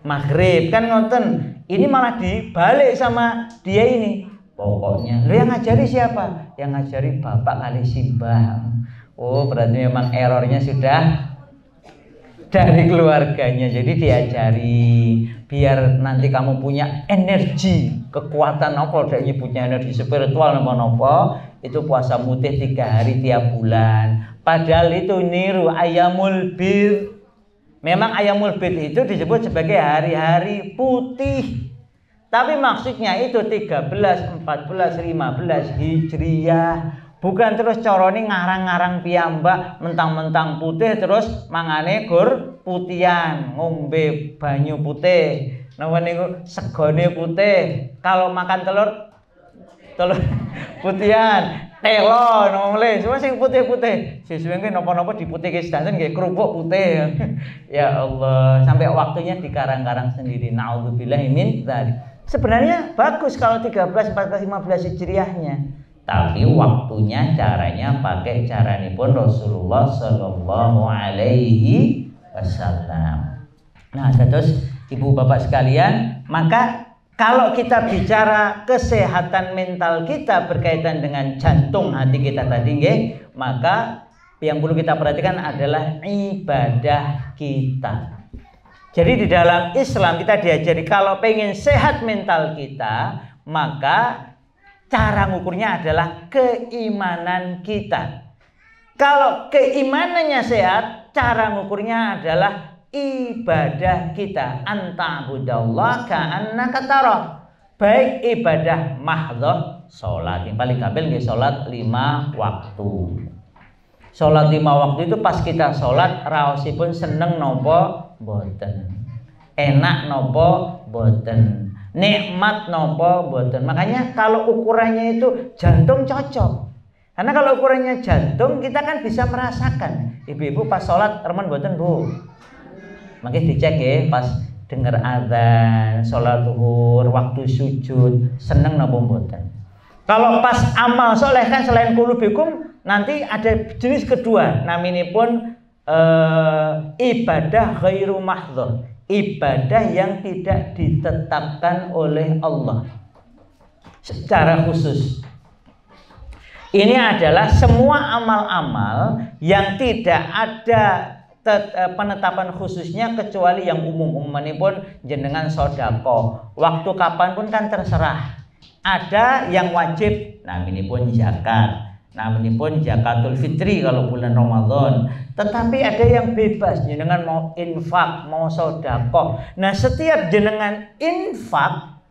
maghrib kan nonton. Ini malah dibalik sama dia ini. Pokoknya lu yang ngajari siapa? Yang ngajari bapak kali simbah. Oh berarti memang errornya sudah dari keluarganya. Jadi diajari biar nanti kamu punya energi, kekuatan apa udah nyebutnya energi spiritual apa itu puasa mutih 3 hari tiap bulan. Padahal itu niru ayamul bir. Memang ayamul bir itu disebut sebagai hari-hari putih. Tapi maksudnya itu 13, 14, 15 Hijriyah. Bukan terus coroni ngarang-ngarang piyambak mentang-mentang putih terus mangane gur putihan, ngombe banyu putih. Napa niku segone putih. Kalau makan telur putihan, telo nomole, semua sing putih-putih. Sesuai nggih napa-napa diputihke sedanten nggih kerupuk putih. Ya Allah, sampai waktunya dikarang-karang sendiri. Nauzubillahi min dzalik. Sebenarnya bagus kalau 13, 14, 15 Hijriahnya. Tapi waktunya caranya pakai caranipun Rasulullah Sallallahu Alaihi Wasallam. Nah, terus ibu bapak sekalian, maka kalau kita bicara kesehatan mental kita berkaitan dengan jantung hati kita tadi, maka yang perlu kita perhatikan adalah ibadah kita. Jadi di dalam Islam kita diajari kalau pengen sehat mental kita, maka cara ngukurnya adalah keimanan kita. Kalau keimanannya sehat, cara ngukurnya adalah ibadah kita. Anta'budallah ka'annaka tarah. Baik ibadah mahdhah, salat. Yang paling gampang nggih salat 5 waktu. Salat 5 waktu itu pas kita salat raosipun seneng napa mboten. Enak napa mboten. Nikmat napa mboten. Makanya kalau ukurannya itu jantung cocok. Karena kalau ukurannya jantung kita kan bisa merasakan. Ibu-ibu pas salat remen mboten, Bu? Makanya dicek ya, pas dengar azan, sholat zuhur, waktu sujud, seneng napa mboten. Kalau pas amal soleh kan selain qulubikum nanti ada jenis kedua, naminipun ibadah ghairu mahdhah, ibadah yang tidak ditetapkan oleh Allah secara khusus. Ini adalah semua amal-amal yang tidak ada penetapan khususnya kecuali yang umum-umanipun jenengan sodako. Waktu kapan pun kan terserah. Ada yang wajib, naminipun zakat, naminipun zakatul fitri kalau bulan Ramadan. Tetapi ada yang bebas, jenengan mau infak, mau sodako. Nah setiap jenengan infak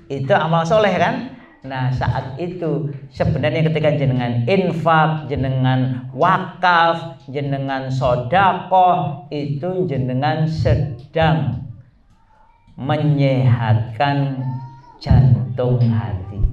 itu amal soleh kan? Nah saat itu sebenarnya ketika jenengan infak, jenengan wakaf, jenengan sodakoh, itu jenengan sedang menyehatkan jantung hati.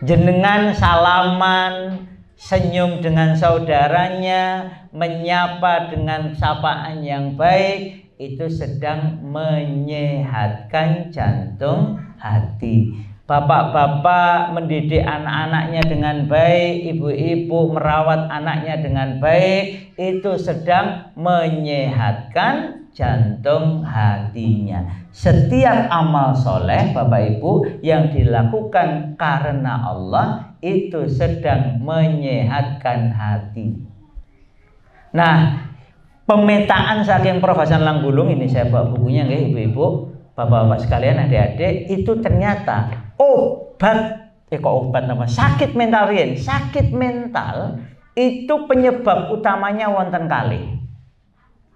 Jenengan salaman, senyum dengan saudaranya, menyapa dengan sapaan yang baik, itu sedang menyehatkan jantung hati. Bapak-bapak mendidik anak-anaknya dengan baik, ibu-ibu merawat anaknya dengan baik, itu sedang menyehatkan jantung hatinya. Setiap amal soleh Bapak Ibu yang dilakukan karena Allah itu sedang menyehatkan hati. Nah, pemetaan saking Prof. Hasan Langgulung ini saya bawa bukunya nggih ibu-ibu, bapak-bapak sekalian, adik-adik, itu ternyata sakit mental riyen. Sakit mental itu penyebab utamanya wonten kalih.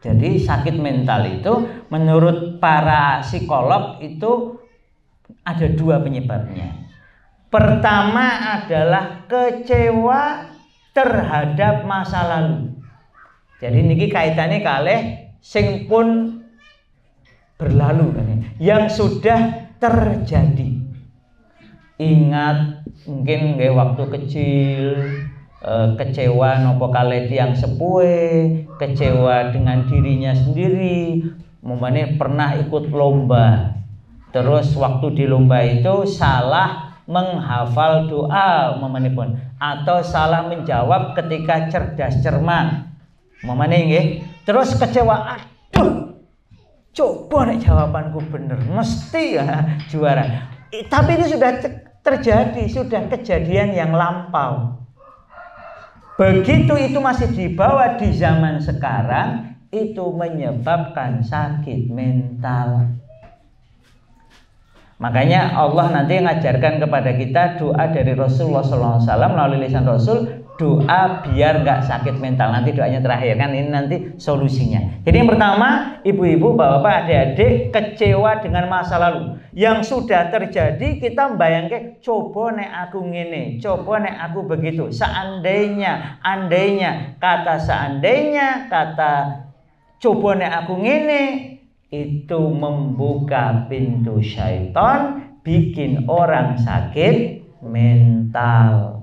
Jadi sakit mental itu menurut para psikolog itu ada 2 penyebabnya. Pertama adalah kecewa terhadap masa lalu. Jadi niki kaitannya kalih sing pun berlalu kan, yang sudah terjadi. Ingat mungkin waktu kecil kecewa nopo kalih tiyang sepuhe, kecewa dengan dirinya sendiri, umpamane pernah ikut lomba. Terus waktu di lomba itu salah menghafal doa umpamanipun, atau salah menjawab ketika cerdas cermat. Umpamane nggih, terus kecewa, aduh, coba nek jawabanku bener, mesti ya juara. Tapi itu sudah terjadi, sudah kejadian yang lampau. Begitu itu masih dibawa di zaman sekarang, itu menyebabkan sakit mental. Makanya Allah nanti mengajarkan kepada kita doa dari Rasulullah SAW melalui lisan Rasul, doa biar nggak sakit mental. Nanti doanya terakhir kan, ini nanti solusinya. Jadi yang pertama, ibu-ibu, bapak-bapak, adik-adik, kecewa dengan masa lalu yang sudah terjadi. Kita membayangkan, coba nek aku ngene, coba nek aku begitu, seandainya, andainya, kata seandainya, kata coba nek aku ngene, itu membuka pintu syaitan, bikin orang sakit mental.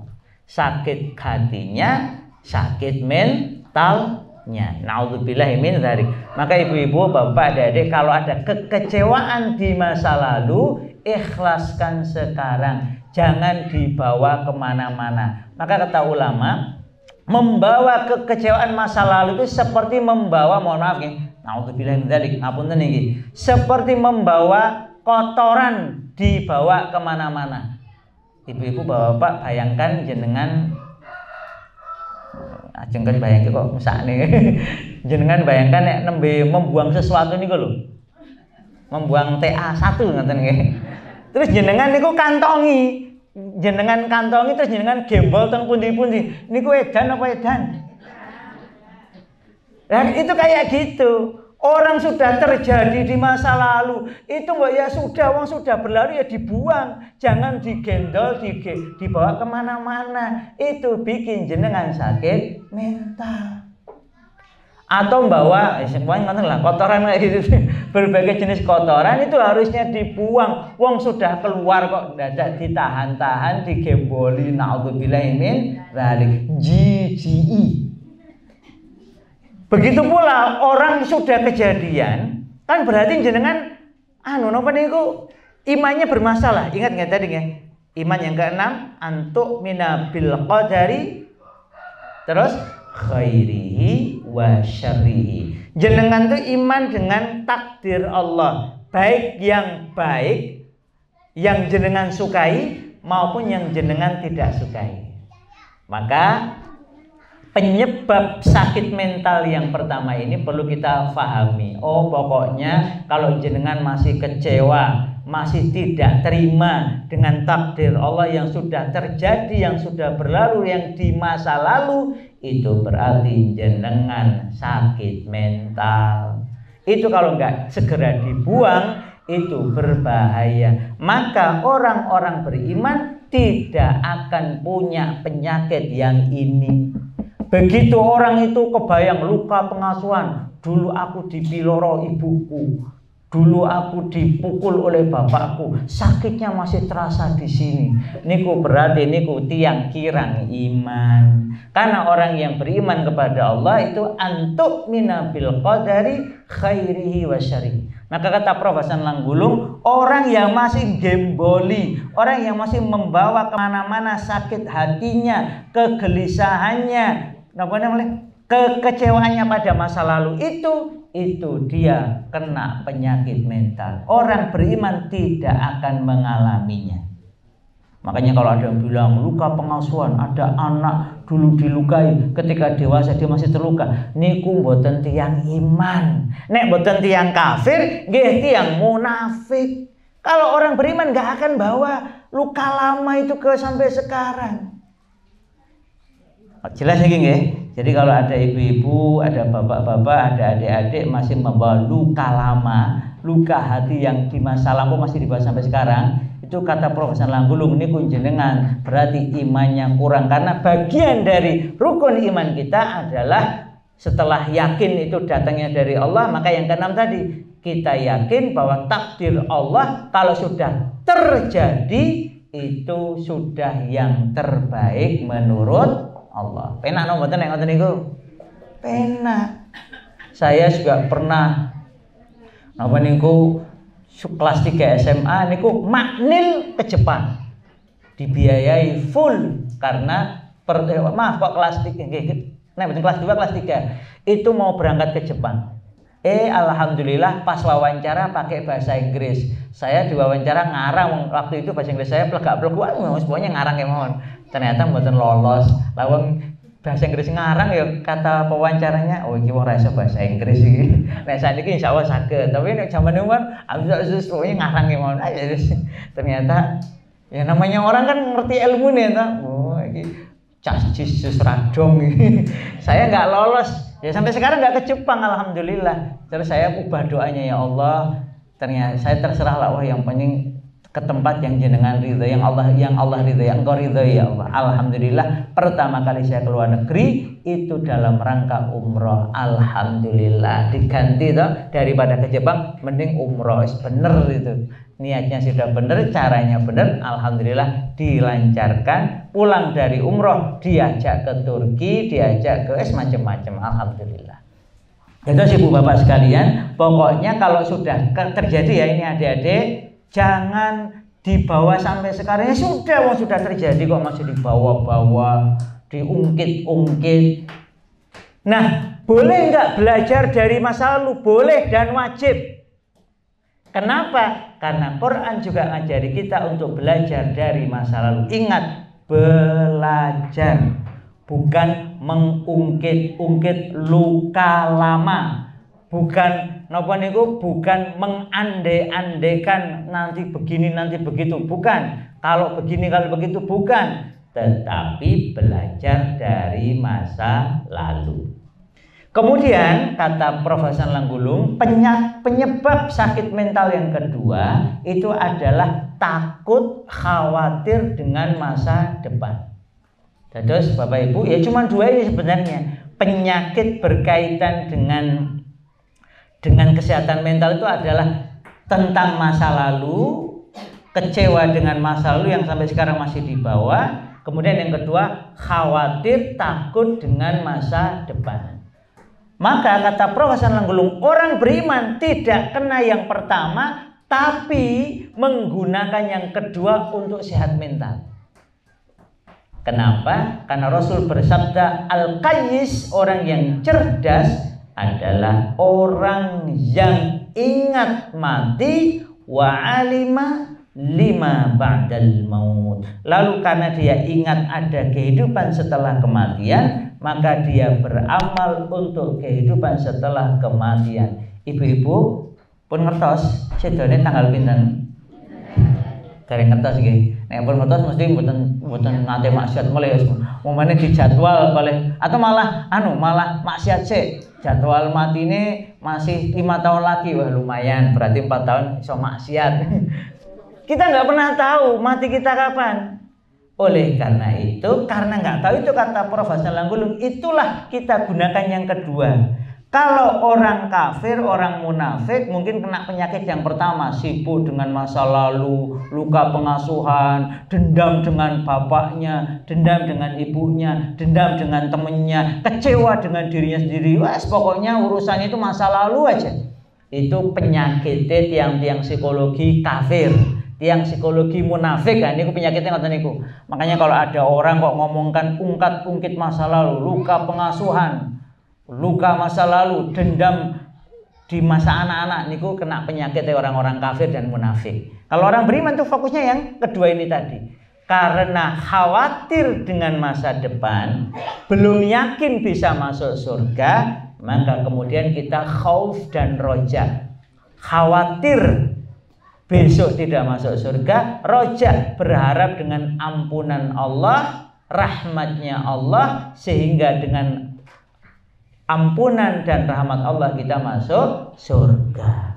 Sakit hatinya, sakit mentalnya. Naudzubillahi min dzalik. Maka ibu-ibu, bapak, adik-adik, kalau ada kekecewaan di masa lalu, ikhlaskan sekarang, jangan dibawa kemana-mana. Maka kata ulama, membawa kekecewaan masa lalu itu seperti membawa, mohon maaf nih, naudzubillah min dzalik, ngapunten niki, seperti membawa kotoran dibawa kemana-mana. Ibu-ibu, bapak-bapak, bayangkan jenengan, ajeng kan bayangke kok mesakne. Jenengan bayangkan nek nembe membuang sesuatu niku lho. Membuang TA1 ngoten nggih. Terus jenengan niku kantongi. Jenengan kantongi terus jenengan gembol teng pundi-pundi. Niku edan apa edan? Dan itu kayak gitu. Orang sudah terjadi di masa lalu, itu mbak ya sudah, orang sudah berlalu ya dibuang, jangan digendol, dibawa kemana-mana. Itu bikin jenengan sakit mental. Atau bawa, semuanya ngerti lah, kotoran kayak gitu, berbagai jenis kotoran itu harusnya dibuang. Wong sudah keluar kok dadak ditahan-tahan, digemboli, naudzubillahi min dzalik, jijiki. Begitu pula orang sudah kejadian, kan berarti jenengan napa niku imannya bermasalah. Ingat nggak tadi nggih? Iman yang keenam, antuk mina bil qadari, terus khairihi wa syarrihi. Jenengan tuh iman dengan takdir Allah, baik yang jenengan sukai maupun yang jenengan tidak sukai. Maka penyebab sakit mental yang pertama ini perlu kita pahami. Oh, pokoknya kalau jenengan masih kecewa, masih tidak terima dengan takdir Allah yang sudah terjadi, yang sudah berlalu, yang di masa lalu, itu berarti jenengan sakit mental. Itu kalau nggak segera dibuang, itu berbahaya. Maka orang-orang beriman tidak akan punya penyakit yang ini. Begitu orang itu kebayang luka pengasuhan, dulu aku dipiloro ibuku, dulu aku dipukul oleh bapakku, sakitnya masih terasa di sini. Niku berarti niku tiang kirang iman. Karena orang yang beriman kepada Allah itu antuk mina bil qadari khairihi wa syarrihi. Maka kata Prof. Hasan Langgulung, orang yang masih gemboli, orang yang masih membawa kemana-mana sakit hatinya, kegelisahannya, kekecewaannya pada masa lalu, itu dia kena penyakit mental. Orang beriman tidak akan mengalaminya. Makanya kalau ada yang bilang luka pengasuhan, ada anak dulu dilukai, ketika dewasa dia masih terluka, niku mboten tiyang iman. Nek mboten tiyang kafir, nggih tiyang munafik. Kalau orang beriman nggak akan bawa luka lama itu ke sampai sekarang. Jelas lagi nggih? Jadi kalau ada ibu-ibu, ada bapak-bapak, ada adik-adik masih membawa luka lama, luka hati yang di masa lampau masih dibawa sampai sekarang, itu kata Prof. Hasan Langgulung, ini kunjenengan berarti imannya kurang. Karena bagian dari rukun iman kita adalah setelah yakin itu datangnya dari Allah, maka yang keenam tadi, kita yakin bahwa takdir Allah kalau sudah terjadi itu sudah yang terbaik menurut Allah. Penak no mboten nek ngoten niku? Penak. Saya juga pernah napa niku kelas 3 SMA niku maknil ke Jepang. Dibiayai full karena maaf kok kelas 3 nggih. Nek mboten kelas 2 kelas 3 itu mau berangkat ke Jepang. Alhamdulillah pas wawancara pakai bahasa Inggris. Saya diwawancara ngarang waktu itu bahasa Inggris saya plegak-plegu, pokoknya ngarang kemawon. Ternyata mboten lolos. Lawang bahasa Inggris ngarang ya kata pewawancaranya, oh iki ora iso bahasa Inggris iki. Nek saniki insyaallah saged. Tapi nek jaman niku kan pokoknya ngarang kemawon. Ternyata ya namanya orang kan ngerti ilmu nih ta. Oh iki cacis radong iki. Saya enggak lolos. Ya sampai sekarang enggak ke Jepang alhamdulillah. Terus saya ubah doanya, ya Allah. Ternyata saya terserah lah, wah yang penting ke tempat yang jenengan ridho, yang Allah ridho, yang Engkau ridho ya Allah. Alhamdulillah pertama kali saya keluar negeri itu dalam rangka umroh. Alhamdulillah diganti toh, daripada ke Jepang mending umroh. Bener itu, niatnya sudah bener, caranya bener. Alhamdulillah dilancarkan, pulang dari umroh diajak ke Turki, diajak ke macam-macam. Alhamdulillah. Itu ibu bapak sekalian, pokoknya kalau sudah terjadi ya ini adik-adik, jangan dibawa sampai sekarang. Ya sudah, sudah terjadi kok masih dibawa-bawa, diungkit-ungkit. Nah, boleh nggak belajar dari masa lalu? Boleh dan wajib. Kenapa? Karena Quran juga ngajari kita untuk belajar dari masa lalu. Ingat, belajar, bukan mengungkit-ungkit luka lama. Bukan bukan mengandai-andaikan nanti begini nanti begitu, bukan. Kalau begini kalau begitu, bukan. Tetapi belajar dari masa lalu. Kemudian kata Profesor Langgulung, penyebab sakit mental yang kedua itu adalah takut khawatir dengan masa depan. Terus Bapak Ibu, ya cuma dua ini sebenarnya. Penyakit berkaitan dengan kesehatan mental itu adalah tentang masa lalu, kecewa dengan masa lalu yang sampai sekarang masih dibawa. Kemudian yang kedua, khawatir, takut dengan masa depan. Maka kata Profesor Langgulung, orang beriman tidak kena yang pertama, tapi menggunakan yang kedua untuk sehat mental. Kenapa? Karena Rasul bersabda, Al-Qayyis, orang yang cerdas, adalah orang yang ingat mati, wa alima lima ba'dal maut. Lalu karena dia ingat ada kehidupan setelah kematian, maka dia beramal untuk kehidupan setelah kematian. Ibu-ibu pun ngertos sedone tanggal pinten? Gareng ngertos nggih. Nek pun ngertos mesti mboten nate maksiat mulai umumane dijadwal oleh atau malah maksiat sih. Jadwal matine masih 5 tahun lagi, wah lumayan, berarti 4 tahun iso maksiat. Kita nggak pernah tahu mati kita kapan. Oleh karena itu, karena nggak tahu itu kata Profesor Langgulung, itulah kita gunakan yang kedua. Kalau orang kafir, orang munafik mungkin kena penyakit yang pertama, sibuk dengan masa lalu, luka pengasuhan, dendam dengan bapaknya, dendam dengan ibunya, dendam dengan temennya, kecewa dengan dirinya sendiri. Wah, pokoknya urusannya itu masa lalu aja. Itu penyakitnya tiang-tiang psikologi kafir, tiang psikologi munafik kan, ini penyakitnya ngoten niku. Makanya kalau ada orang kok ngomongkan ungkat-ungkit masa lalu, luka pengasuhan, luka masa lalu, dendam di masa anak-anak, niku kena penyakitnya orang-orang kafir dan munafik. Kalau orang beriman tuh fokusnya yang kedua ini tadi. Karena khawatir dengan masa depan, belum yakin bisa masuk surga, maka kemudian kita khauf dan roja. Khawatir besok tidak masuk surga, roja berharap dengan ampunan Allah, rahmatnya Allah, sehingga dengan ampunan dan rahmat Allah kita masuk surga.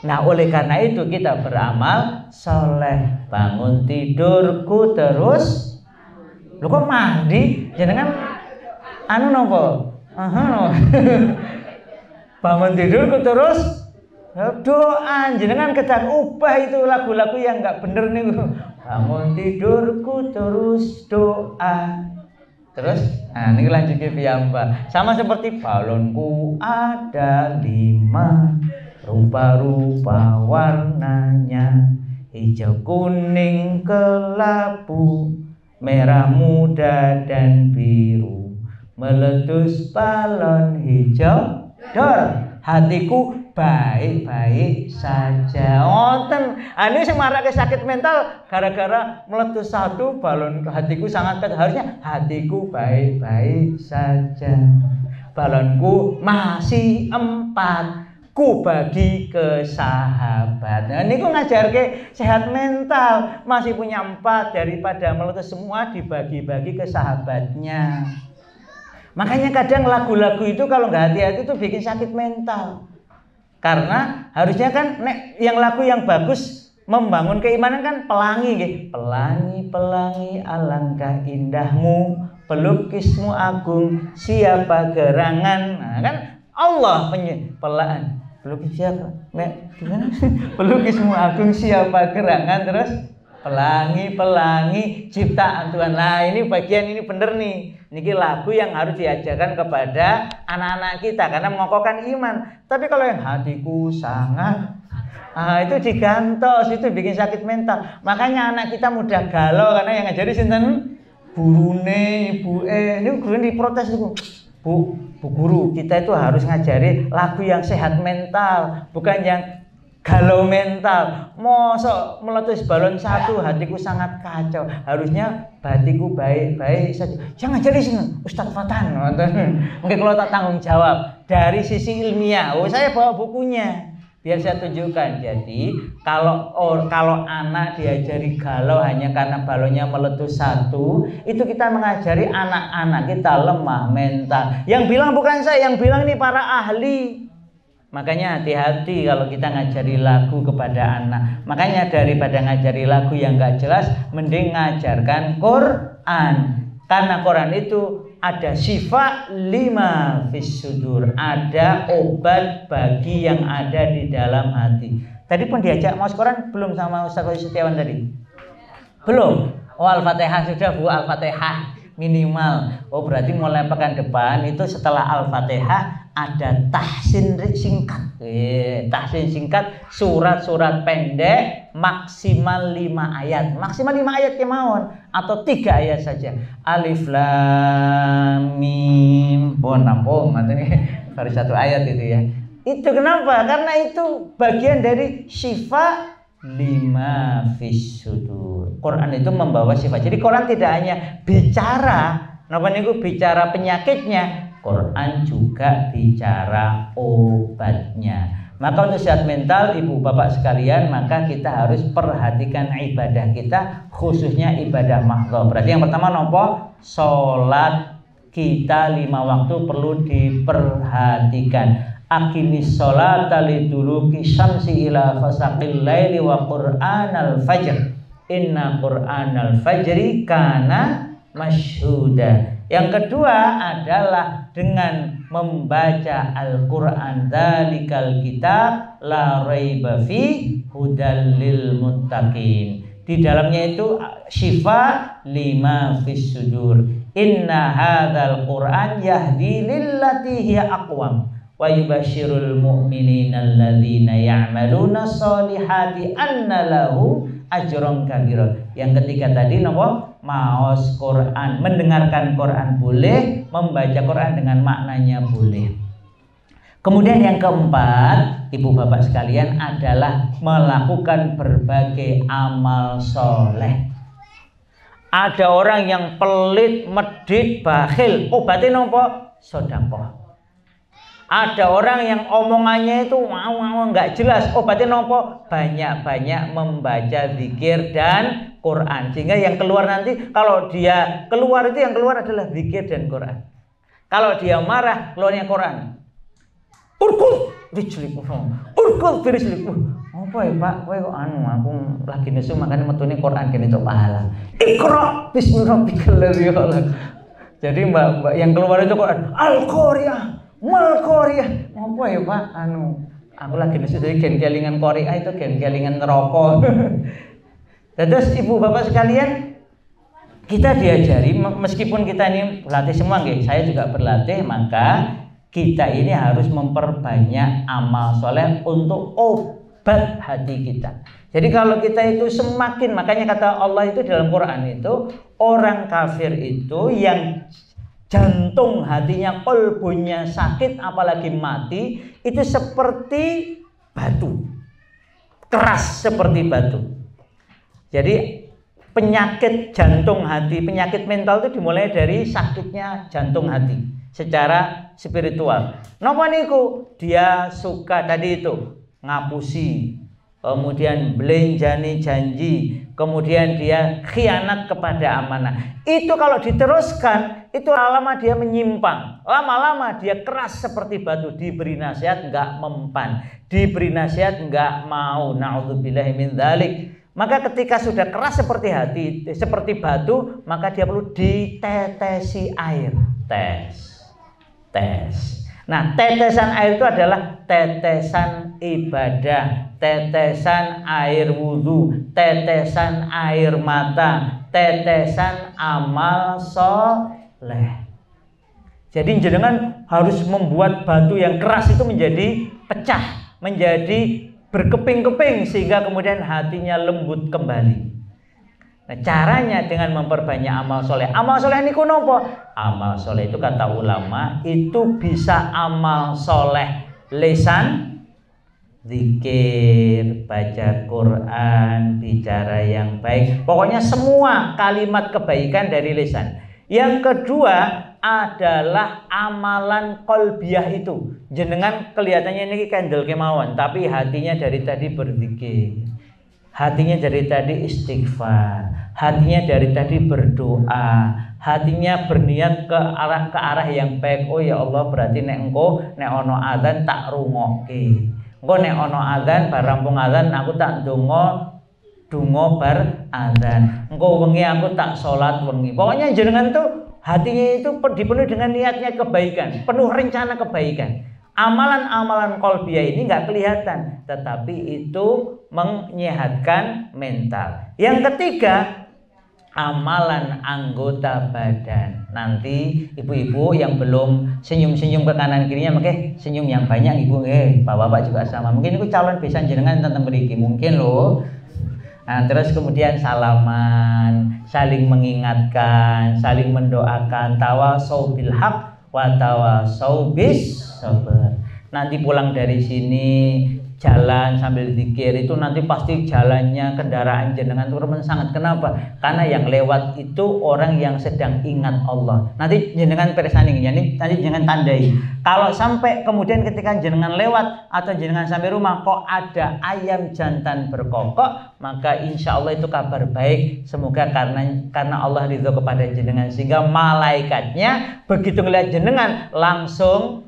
Nah, oleh karena itu kita beramal soleh, bangun tidurku terus. Lu kok mandi? Jenengan nopo? Bangun tidurku terus doa. Jenengan kedah ubah itu lagu-lagu yang nggak bener nih. Bangun tidurku terus doa. Terus, ini lanjut ke piyambak. Sama seperti balonku ada 5, rupa-rupa warnanya, hijau, kuning, kelabu, merah muda dan biru, meletus balon hijau, dor, hatiku baik-baik saja. Ngoten. Ini semarake sakit mental gara-gara meletus satu balon, hatiku sangat harusnya hatiku baik-baik saja. Balonku masih 4, ku bagi ke sahabat. Nah, ini ku ngajarke sehat mental, masih punya 4 daripada meletus semua dibagi-bagi ke sahabatnya. Makanya kadang lagu-lagu itu kalau nggak hati-hati itu bikin sakit mental. Karena harusnya kan yang lagu yang bagus membangun keimanan kan pelangi gitu. Pelangi-pelangi alangkah indahmu, pelukismu agung, siapa gerangan. Nah, kan Allah pelan. Pelukis siapa? Gimana? Pelukismu agung, siapa gerangan, terus pelangi-pelangi ciptaan Tuhan. Nah, ini bagian ini bener nih. Ini lagu yang harus diajarkan kepada anak-anak kita karena mengokohkan iman. Tapi kalau yang hatiku sangat Itu digantos, itu bikin sakit mental. Makanya anak kita mudah galau karena yang ngajari sinten? Gurune, ibuke. Ini guru diprotes itu. Bu guru, kita itu harus ngajari lagu yang sehat mental, bukan yang galau mental. Mosok meletus balon satu, hatiku sangat kacau. Harusnya hatiku baik-baik saja. Jangan ngajari sini, Ustadz Fatan. Mungkin kalau tak tanggung jawab dari sisi ilmiah. Saya bawa bukunya. Biar saya tunjukkan. Jadi kalau anak diajari galau hanya karena balonnya meletus satu, itu kita mengajari anak-anak kita lemah mental. Yang bilang bukan saya, yang bilang ini para ahli. Makanya hati-hati kalau kita ngajari lagu kepada anak. Makanya daripada ngajari lagu yang gak jelas, mending ngajarkan Quran. Karena Quran itu ada syifa lima fis sudur, ada obat bagi yang ada di dalam hati. Tadi pun diajak mas Quran belum sama Ustaz Setiawan tadi? Belum. Oh, Al-Fatihah sudah Bu, Al-Fatihah minimal. Oh, berarti mulai pekan depan itu setelah Al-Fatihah ada tahsin singkat. Tahsin singkat, surat-surat pendek maksimal 5 ayat. Maksimal 5 ayat kemauan atau 3 ayat saja. Alif Lam Mim. Pun nampung baru 1 ayat itu ya. Itu kenapa? Karena itu bagian dari syifa lima fis sudur. Quran itu membawa sifat. Jadi Quran tidak hanya bicara, napa niku bicara penyakitnya, Quran juga bicara obatnya. Maka untuk sehat mental ibu bapak sekalian, maka kita harus perhatikan ibadah kita, khususnya ibadah mahdhah. Berarti yang pertama nopo? Salat kita 5 waktu perlu diperhatikan. Aqimis sholata liduluki syamsi ila fasaqil laili wa qur'anal fajr. Inna qur'anal fajri kana masyhuda. Yang kedua adalah dengan membaca Al-Qur'an, dzalikal kitab la raiba fi hudal lil muttaqin. Di dalamnya itu syifa lima fis sudur. Inna hadzal qur'an yahdi lillati hiya aqwam wa yubasyirul mu'minina alladzina ya'maluna sholihati anna lahum ajron kabira. Yang ketiga tadi napa? Maos Quran, mendengarkan Quran boleh, membaca Quran dengan maknanya boleh. Kemudian yang keempat, ibu bapak sekalian, adalah melakukan berbagai amal soleh. Ada orang yang pelit, medit, bakhil, obatnya napa? Sedekah. Ada orang yang omongannya itu nggak jelas, obatnya nopo? Banyak-banyak membaca zikir dan Quran. Sehingga yang keluar nanti, kalau dia keluar itu yang keluar adalah zikir dan Quran. Kalau dia marah, keluarnya Quran. Urkul dicelik, urkul dicelik. Apa ya Pak? Kowe kok aku lagi nesu makanya metune Quran kene tok pahala. Iqra bismillahirrahmanirrahim. Jadi mbak yang keluar itu Quran. Al-Qari'ah. Mal Korea, apa ya Pak? Aku lagi nesu dari gen-gelingan Korea itu gen-gelingan neraka. Terus ibu bapak sekalian, kita diajari meskipun kita ini berlatih semua, saya juga berlatih, maka kita ini harus memperbanyak amal soleh untuk obat hati kita. Jadi kalau kita itu semakin, makanya kata Allah itu dalam Quran itu, orang kafir itu yang jantung hatinya, kolbunya sakit apalagi mati, itu seperti batu, keras seperti batu. Jadi penyakit jantung hati, penyakit mental itu dimulai dari sakitnya jantung hati secara spiritual. Napa niku? Dia suka tadi itu ngapusi, kemudian belenjani janji, kemudian dia khianat kepada amanah. Itu kalau diteruskan, itu lama-lama dia menyimpang, lama-lama dia keras seperti batu. Diberi nasihat enggak mempan, diberi nasihat enggak mau, na'udzubillahi min dzalik. Maka ketika sudah keras seperti hati, seperti batu, maka dia perlu ditetesi air. Tes. Nah, tetesan air itu adalah tetesan ibadah, tetesan air wudhu, tetesan air mata, tetesan amal soleh. Jadi jenengan harus membuat batu yang keras itu menjadi pecah, menjadi berkeping-keping sehingga kemudian hatinya lembut kembali. Nah, caranya dengan memperbanyak amal soleh. Amal soleh ini kunopo? Amal soleh itu kata ulama itu bisa amal soleh lisan, zikir, baca Quran, bicara yang baik. Pokoknya semua kalimat kebaikan dari lisan. Yang kedua adalah amalan qalbiyah itu. Jenengan kelihatannya ini kendel kemauan, tapi hatinya dari tadi berzikir. Hatinya dari tadi istighfar, hatinya dari tadi berdoa, hatinya berniat ke arah yang baik. Oh ya Allah, berarti nek engko nek ono adzan tak rungokke. Engko nek ono adzan bar rampung adzan aku tak donga bar adzan. Engko wengi aku tak salat wengi. Pokoknya jenengan tuh hatinya itu dipenuhi dengan niatnya kebaikan, penuh rencana kebaikan. Amalan-amalan qalbiyah ini nggak kelihatan, tetapi itu menyehatkan mental. Yang ketiga, amalan anggota badan. Nanti ibu-ibu yang belum senyum-senyum ke kanan kirinya, makanya senyum yang banyak ibu, bapak-bapak juga sama. Mungkin itu calon besan jenengan tentang beriki, mungkin loh. Nah, terus kemudian salaman, saling mengingatkan, saling mendoakan, tawasau bil haq wa tawasau bis sabr. Nanti pulang dari sini jalan sambil zikir itu nanti pasti jalannya kendaraan jenengan turun sangat. Kenapa? Karena yang lewat itu orang yang sedang ingat Allah. Nanti jenengan persani, nanti jenengan tandai. Kalau sampai kemudian ketika jenengan lewat atau jenengan sampai rumah kok ada ayam jantan berkokok, maka insya Allah itu kabar baik. Semoga karena Allah ridho kepada jenengan sehingga malaikatnya begitu ngelihat jenengan langsung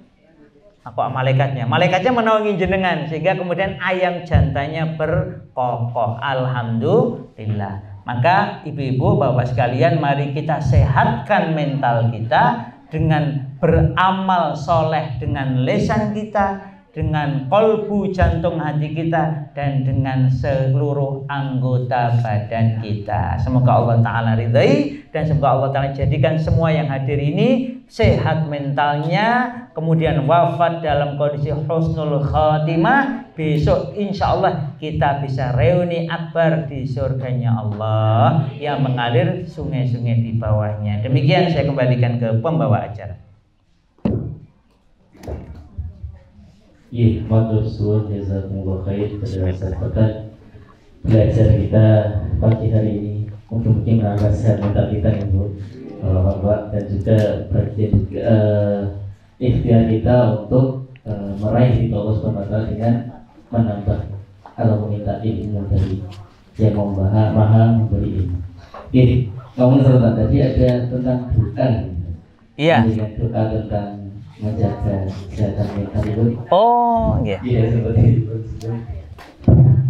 malaikatnya menaungi jenengan sehingga kemudian ayam jantannya berkokok. Alhamdulillah. Maka ibu-ibu bapak sekalian, mari kita sehatkan mental kita dengan beramal soleh dengan lisan kita, dengan kolbu jantung hati kita, dan dengan seluruh anggota badan kita. Semoga Allah Ta'ala ridhai dan semoga Allah Ta'ala jadikan semua yang hadir ini sehat mentalnya, kemudian wafat dalam kondisi husnul khatimah. Besok insya Allah kita bisa reuni akbar di surganya Allah yang mengalir sungai-sungai di bawahnya. Demikian saya kembalikan ke pembawa acara. Iya, matur suwun jazakumullah khair pada kesempatan belajar kita pagi hari ini. Mungkin menambah sehat mental kita Ibu, Bapak, dan juga bagian ikhtiar kita untuk meraih ridho Allah SWT dengan menambah atau meminta ilmu dari yang maha memberi ilmu. Oke, ngomong tentang tadi ada tentang doa. Iya. Dengan doa tentang menjaga kesehatan mental itu. Oh, iya. Iya, seperti itu.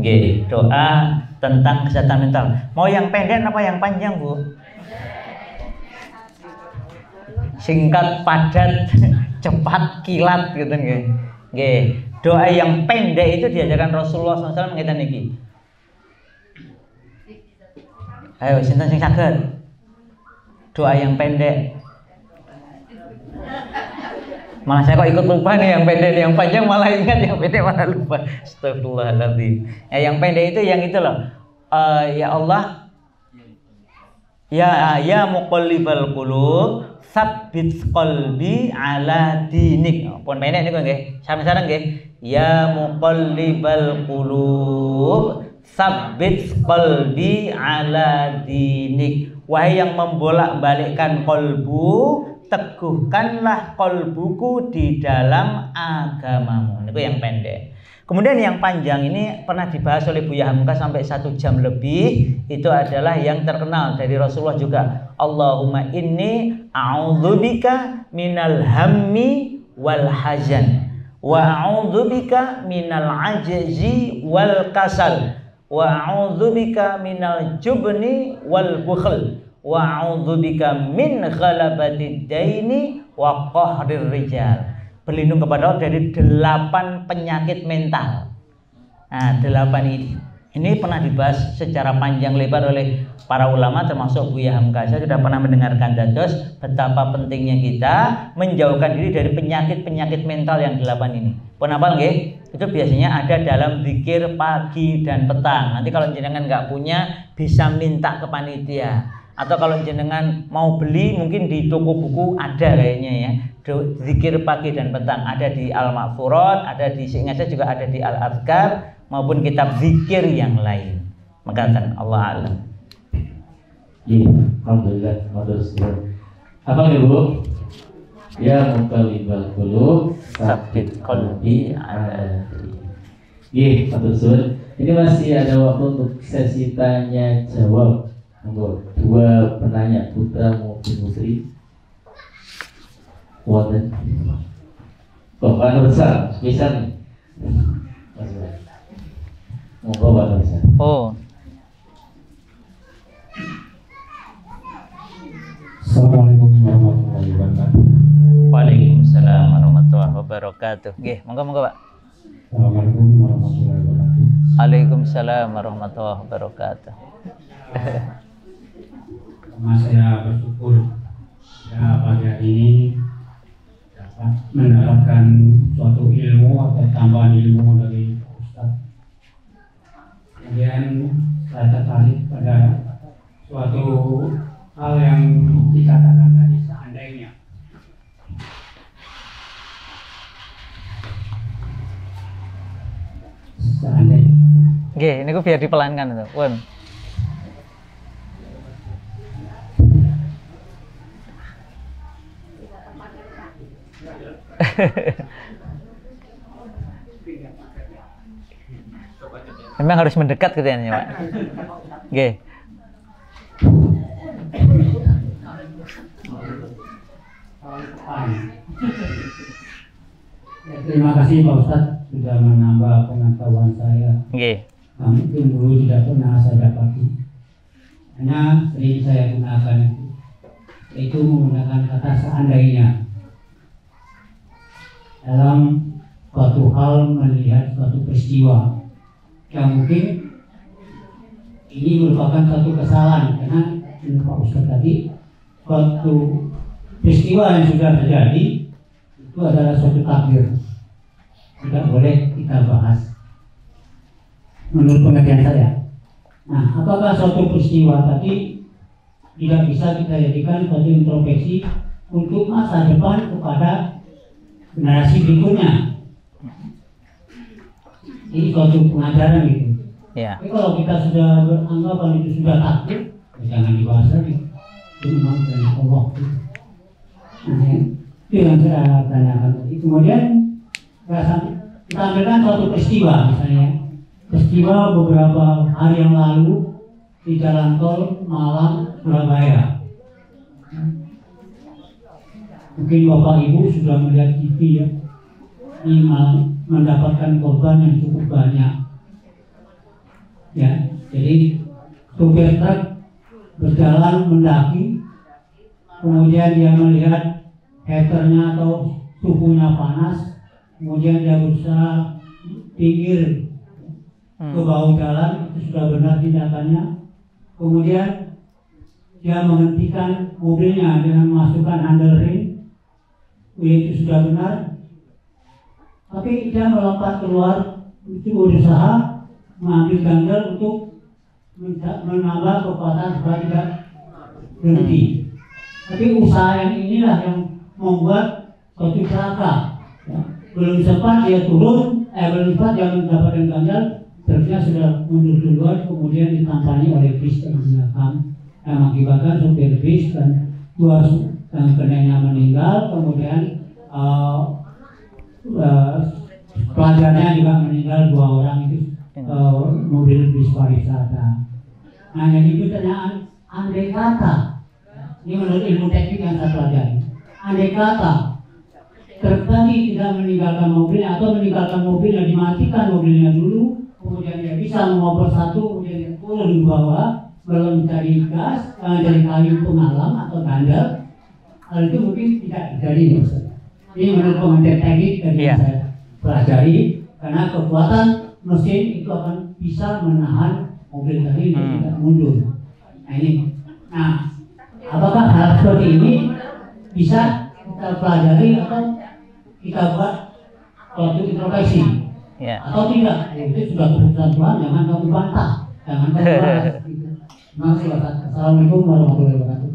Oke, doa tentang kesehatan mental. Mau yang pendek apa yang panjang, Bu? Singkat, padat, cepat, kilat gitu nggih. Nggih. Doa yang pendek itu diajarkan Rasulullah SAW ngeten iki. Ayo sinten sing saged? Doa yang pendek. Malah saya kok ikut lupa nih yang pendek, yang panjang malah ingat, yang pendek malah lupa. Astagfirullahaladzim. Yang pendek itu yang itu loh. Ya Allah, ya muqallibal qulub, tsabbit qalbi ala dinik. Pun pendek niku nggih. Sareng-sareng nggih. Ya muqallibal qulub, tsabbit qalbi ala dinik. Wahai yang membolak-balikkan kolbu, teguhkanlah kolbuku di dalam agamamu. Itu yang pendek. Kemudian yang panjang ini pernah dibahas oleh Buya Hamka sampai 1 jam lebih. Itu adalah yang terkenal dari Rasulullah juga. Allahumma inni a'udzubika minal hammi wal hazan, wa a'udzubika minal ajzi wal kasal, wa a'udzubika minal jubni wal bukhl, wa a'udzubika min ghalabatid daini wa qahrir rijal. Berlindung kepada Allah dari 8 penyakit mental. Nah, 8 ini. Ini pernah dibahas secara panjang lebar oleh para ulama termasuk Buya Hamka. Saya sudah pernah mendengarkan dados betapa pentingnya kita menjauhkan diri dari penyakit-penyakit mental yang 8 ini. Pun hafal nggih? itu biasanya ada dalam zikir pagi dan petang. Nanti kalau jenengan nggak punya bisa minta ke panitia, atau kalau jenengan mau beli mungkin di toko buku ada kayaknya ya, zikir pagi dan petang ada di Al-Maghfurat, ada di seingat saya juga ada di Al-Adhkar maupun kitab zikir yang lain. Mengatakan Allah alam. Iya, alhamdulillah, alhamdulillah. Apa ya Bu? Ya muqallibal qulub Sabit qalbi ala. Iya, alhamdulillah. Ini masih ada waktu untuk sesi tanya jawab. Dua penanya, putra maupun putri. Wonten. Bapak besar, spesial nih. Monggo Bapak besar. Oh. Assalamualaikum warahmatullahi wabarakatuh. Waalaikumsalam warahmatullahi wabarakatuh. Nggih, monggo Pak. Assalamualaikum warahmatullahi wabarakatuh. Waalaikumsalam warahmatullahi wabarakatuh. Pertama saya bersyukur ya pagi hari ini dapat mendapatkan suatu ilmu atau tambahan ilmu dari Pak Ustadz. Kemudian saya tertarik pada suatu hal yang dikatakan tadi seandainya. Seandainya. Nggih, ini ku biar dipelankan itu. Pun. Memang harus mendekat gitu ya, Pak. Nggih. Terima kasih Pak Ustadz sudah menambah pengetahuan saya. Nggih. Mungkin dulu tidak pernah saya dapati. Hanya sering saya gunakan itu menggunakan kata seandainya dalam suatu hal melihat suatu peristiwa yang mungkin ini merupakan suatu kesalahan karena Pak Ustadz tadi suatu peristiwa yang sudah terjadi itu adalah suatu takdir, tidak boleh kita bahas menurut pengertian saya. Nah, apakah suatu peristiwa tadi tidak bisa kita jadikan suatu introspeksi untuk masa depan kepada generasi berikutnya? Ini suatu pengajaran gitu. Ya. Tapi kalau kita sudah beranggapan itu sudah takdir, ya jangan dibahas lagi. Itu memang dari Allah. Nah, itu yang saya tanyakan tadi. Kemudian kita ambilkan suatu peristiwa, misalnya peristiwa beberapa hari yang lalu di jalan tol Malang Surabaya. Mungkin Bapak Ibu sudah melihat TV ya, ini mendapatkan korban yang cukup banyak. Ya, jadi supir truk berjalan mendaki, kemudian dia melihat heaternya atau suhunya panas, kemudian dia berusaha pinggir ke bahu jalan, itu sudah benar tindakannya. Kemudian dia menghentikan mobilnya dengan memasukkan handle ring, itu sudah benar. Tapi dia melompat keluar, itu berusaha mengambil ganjal untuk menambah kekuatan supaya tidak berhenti. Tapi usaha yang inilah yang membuat suatu celaka. Ya. Belum sempat dia turun, belum sempat dia mendapatkan ganjal, truknya sudah mundur duluan, kemudian ditampani oleh bis yang belakang, yang mengakibatkan supir bis dan dua kenanya meninggal, kemudian pelajarnya juga meninggal, 2 orang itu mobil bis pariwisata. Nah, jadi itu pertanyaan, andai kata, ini menurut ilmu teknik yang saya pelajari, andai kata truk tadi tidak meninggalkan mobilnya atau meninggalkan mobilnya, dimatikan mobilnya dulu, kemudian dia bisa mengoper satu, kemudian dia turun di bawah, belum mencari gas, mencari kayu penghalang atau gandal, hal itu mungkin tidak terjadi. Ini menurut pengertian teknik yang saya pelajari, karena kekuatan mesin itu akan bisa menahan mobil tadi tidak mundur. Nah ini, apakah hal seperti ini bisa kita pelajari atau kita buat suatu introspeksi? Ya. Atau tidak, itu sudah keputusan Tuhan, jangan kamu bantah, jangan kamu bahas. Gitu. Terima kasih Pak. Assalamualaikum warahmatullahi wabarakatuh.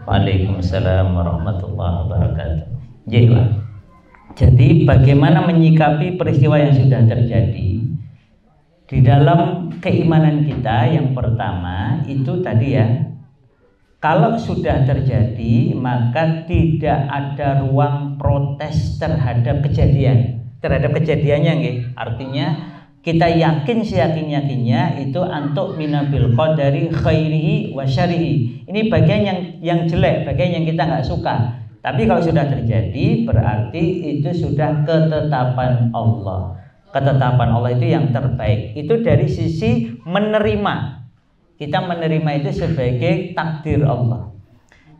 Waalaikumsalam warahmatullahi wabarakatuh. Jadi bagaimana menyikapi peristiwa yang sudah terjadi di dalam keimanan kita? Yang pertama itu tadi ya, kalau sudah terjadi maka tidak ada ruang protes terhadap kejadiannya nggih. Artinya kita yakin seyakin-yakinnya itu antuk minabil qadari khairihi wa syarrihi. Ini bagian yang jelek, bagian yang kita nggak suka. Tapi kalau sudah terjadi berarti itu sudah ketetapan Allah. Ketetapan Allah itu yang terbaik. Itu dari sisi menerima. Kita menerima itu sebagai takdir Allah.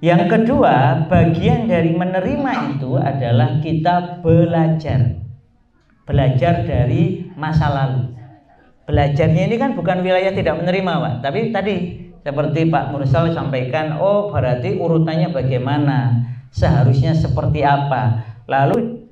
Yang kedua, bagian dari menerima itu adalah kita belajar. Belajar dari masa lalu. Belajarnya ini kan bukan wilayah tidak menerima, Pak. Tapi tadi seperti Pak Mursal sampaikan, oh berarti urutannya bagaimana, seharusnya seperti apa. Lalu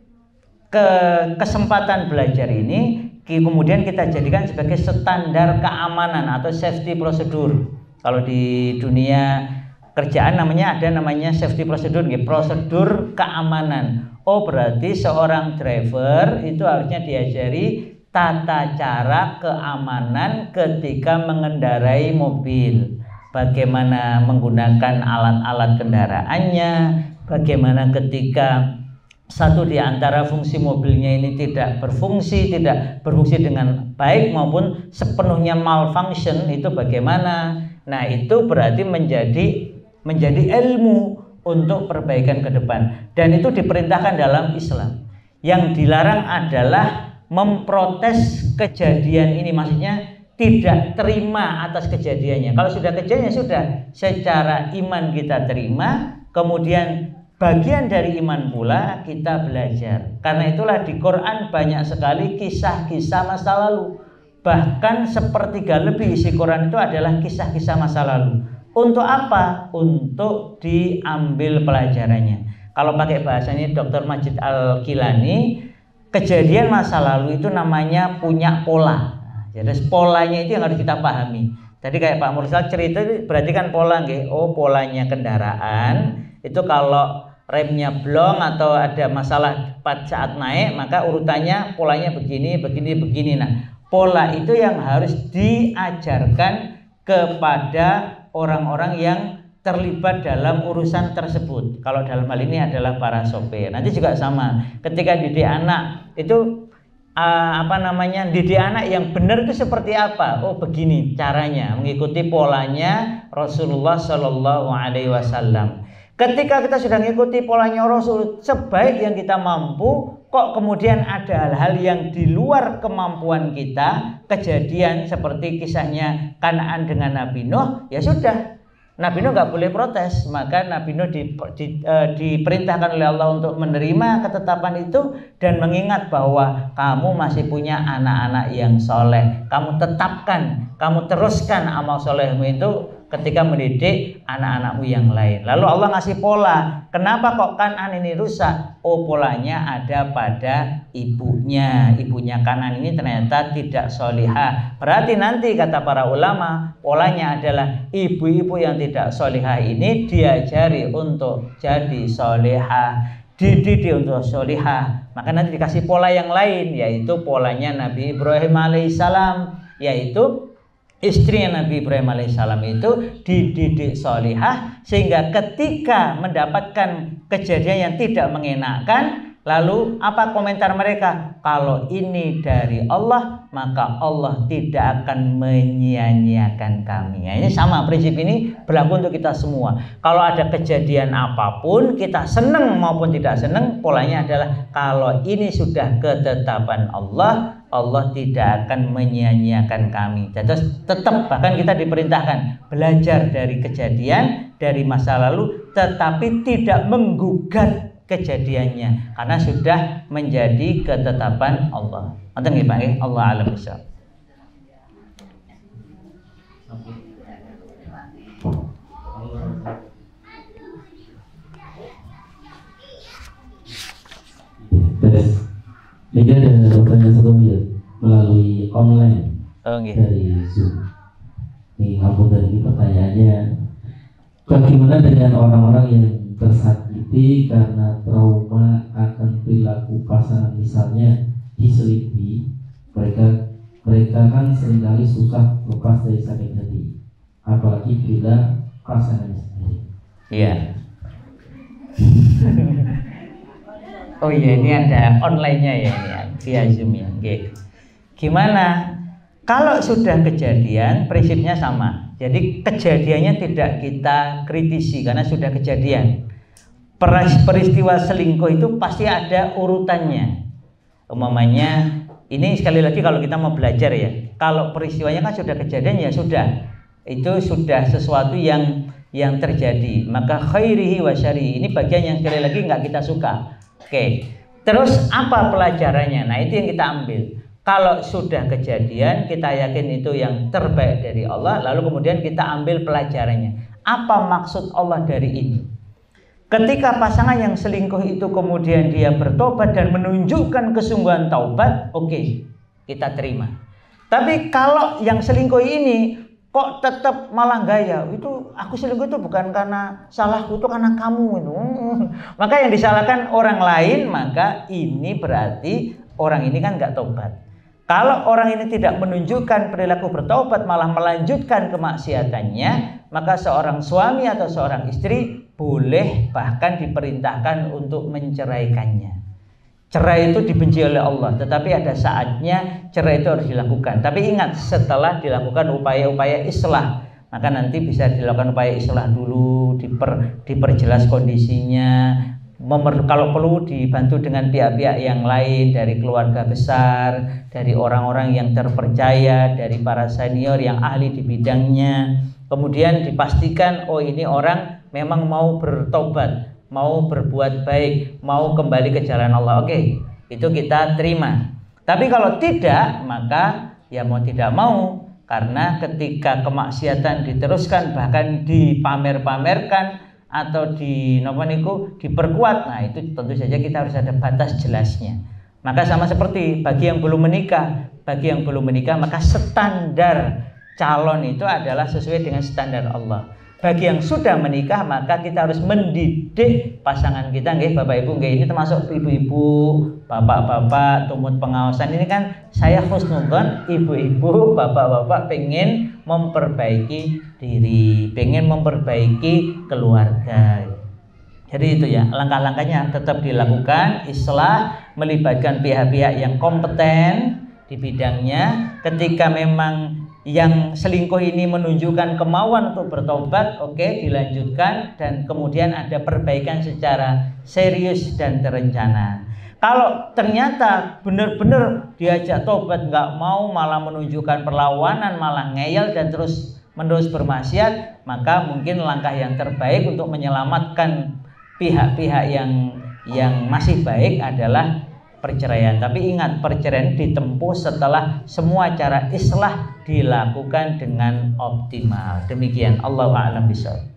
kesempatan belajar ini kemudian kita jadikan sebagai standar keamanan atau safety prosedur. Kalau di dunia kerjaan namanya safety prosedur, prosedur keamanan. Oh berarti seorang driver itu harusnya diajari tata cara keamanan ketika mengendarai mobil. Bagaimana menggunakan alat-alat kendaraannya, bagaimana ketika satu di antara fungsi mobilnya ini tidak berfungsi dengan baik maupun sepenuhnya malfunction, itu bagaimana. Nah itu berarti menjadi ilmu untuk perbaikan ke depan, dan itu diperintahkan dalam Islam. Yang dilarang adalah memprotes kejadian ini, maksudnya tidak terima atas kejadiannya. Kalau sudah kejadiannya sudah, secara iman kita terima, kemudian bagian dari iman pula kita belajar. Karena itulah di Quran banyak sekali kisah-kisah masa lalu. Bahkan sepertiga lebih isi Quran itu adalah kisah-kisah masa lalu. Untuk apa? Untuk diambil pelajarannya. Kalau pakai bahasanya Dr. Majid Al-Kilani, kejadian masa lalu itu namanya punya pola. Jadi polanya itu yang harus kita pahami. Tadi kayak Pak Mursal cerita itu berarti kan pola nggih. Oh polanya kendaraan itu kalau remnya blong atau ada masalah pada saat naik, maka urutannya polanya begini. Nah, pola itu yang harus diajarkan kepada orang-orang yang terlibat dalam urusan tersebut. Kalau dalam hal ini adalah para sopir. Nanti juga sama. Ketika didik anak itu didik anak yang benar itu seperti apa? Oh begini caranya, mengikuti polanya Rasulullah Shallallahu Alaihi Wasallam. Ketika kita sudah mengikuti polanya Rasul sebaik yang kita mampu, kok kemudian ada hal-hal yang di luar kemampuan kita, kejadian seperti kisahnya Kanaan dengan Nabi Nuh, ya sudah, Nabi Nuh nggak boleh protes. Maka Nabi Nuh diperintahkan oleh Allah untuk menerima ketetapan itu dan mengingat bahwa kamu masih punya anak-anak yang soleh. Kamu tetapkan, kamu teruskan amal solehmu itu ketika mendidik anak-anakmu yang lain. Lalu Allah ngasih pola. Kenapa kok Kanaan ini rusak? Oh polanya ada pada ibunya. Ibunya Kanaan ini ternyata tidak solihah. Berarti nanti kata para ulama, polanya adalah ibu-ibu yang tidak solihah ini diajari untuk jadi solihah, dididik untuk solihah. Maka nanti dikasih pola yang lain, yaitu polanya Nabi Ibrahim alaihissalam, yaitu istrinya Nabi Ibrahim alaihissalam itu dididik solihah, sehingga ketika mendapatkan kejadian yang tidak mengenakan, lalu apa komentar mereka? Kalau ini dari Allah, maka Allah tidak akan menyia-nyiakan kami. Ya, ini sama, prinsip ini berlaku untuk kita semua. Kalau ada kejadian apapun, kita senang maupun tidak senang, polanya adalah kalau ini sudah ketetapan Allah, Allah tidak akan menyia-nyiakan kami. Jadi tetap, bahkan kita diperintahkan belajar dari kejadian, dari masa lalu, tetapi tidak menggugat kejadiannya karena sudah menjadi ketetapan Allah. Nonton nggih Pak, Allah alam bisawab. Ini ada pertanyaan satu ya melalui online dari Zoom. Ini ngapunten, ini pertanyaannya, bagaimana dengan orang-orang yang tersakiti karena trauma akan perilaku pasangan, misalnya diselingkuhi, mereka kan seringkali susah lepas dari sakit hati, apalagi bila pasangan sendiri. Iya. Oh iya, ini ada online-nya ya, ini ya, via Zoom ya. Oke. Gimana? Kalau sudah kejadian, prinsipnya sama. Jadi kejadiannya tidak kita kritisi karena sudah kejadian. Peristiwa selingkuh itu pasti ada urutannya. Umpamanya, ini sekali lagi kalau kita mau belajar ya. Kalau peristiwanya kan sudah kejadian ya sudah. Itu sudah sesuatu yang terjadi. Maka khairihi wa syarihi. Ini bagian yang sekali lagi nggak kita suka. Oke, terus apa pelajarannya? Nah itu yang kita ambil. Kalau sudah kejadian, kita yakin itu yang terbaik dari Allah. Lalu kemudian kita ambil pelajarannya. Apa maksud Allah dari ini? Ketika pasangan yang selingkuh itu kemudian dia bertobat dan menunjukkan kesungguhan taubat, oke, kita terima. Tapi kalau yang selingkuh ini kok tetap malah gaya, itu aku selingkuh itu bukan karena salahku, itu karena kamu itu. Maka yang disalahkan orang lain, maka ini berarti orang ini kan nggak tobat. Kalau orang ini tidak menunjukkan perilaku bertobat, malah melanjutkan kemaksiatannya, maka seorang suami atau seorang istri boleh bahkan diperintahkan untuk menceraikannya. Cerai itu dibenci oleh Allah, tetapi ada saatnya cerai itu harus dilakukan. Tapi ingat, setelah dilakukan upaya-upaya islah, maka nanti bisa dilakukan upaya islah dulu, diperjelas kondisinya, kalau perlu dibantu dengan pihak-pihak yang lain, dari keluarga besar, dari orang-orang yang terpercaya, dari para senior yang ahli di bidangnya. Kemudian dipastikan, oh ini orang memang mau bertobat, mau berbuat baik, mau kembali ke jalan Allah. Oke, itu kita terima. Tapi kalau tidak, maka ya mau tidak mau, karena ketika kemaksiatan diteruskan bahkan dipamer-pamerkan atau diperkuat, nah itu tentu saja kita harus ada batas jelasnya. Maka sama seperti bagi yang belum menikah, maka standar calon itu adalah sesuai dengan standar Allah. Bagi yang sudah menikah, maka kita harus mendidik pasangan kita, nggih Bapak Ibu, nggih, ini termasuk ibu-ibu, bapak-bapak, tumut pengawasan. Ini kan saya husnudzon, ibu-ibu, bapak-bapak pengen memperbaiki diri, pengen memperbaiki keluarga. Jadi itu ya, langkah-langkahnya tetap dilakukan, islah, melibatkan pihak-pihak yang kompeten di bidangnya. Ketika memang yang selingkuh ini menunjukkan kemauan untuk bertobat, oke, dilanjutkan, dan kemudian ada perbaikan secara serius dan terencana. Kalau ternyata benar-benar diajak tobat nggak mau, malah menunjukkan perlawanan, malah ngeyel dan terus menerus bermaksiat, maka mungkin langkah yang terbaik untuk menyelamatkan pihak-pihak yang masih baik adalah perceraian. Tapi ingat, perceraian ditempuh setelah semua cara islah dilakukan dengan optimal. Demikian, Allahu a'lam bishawab.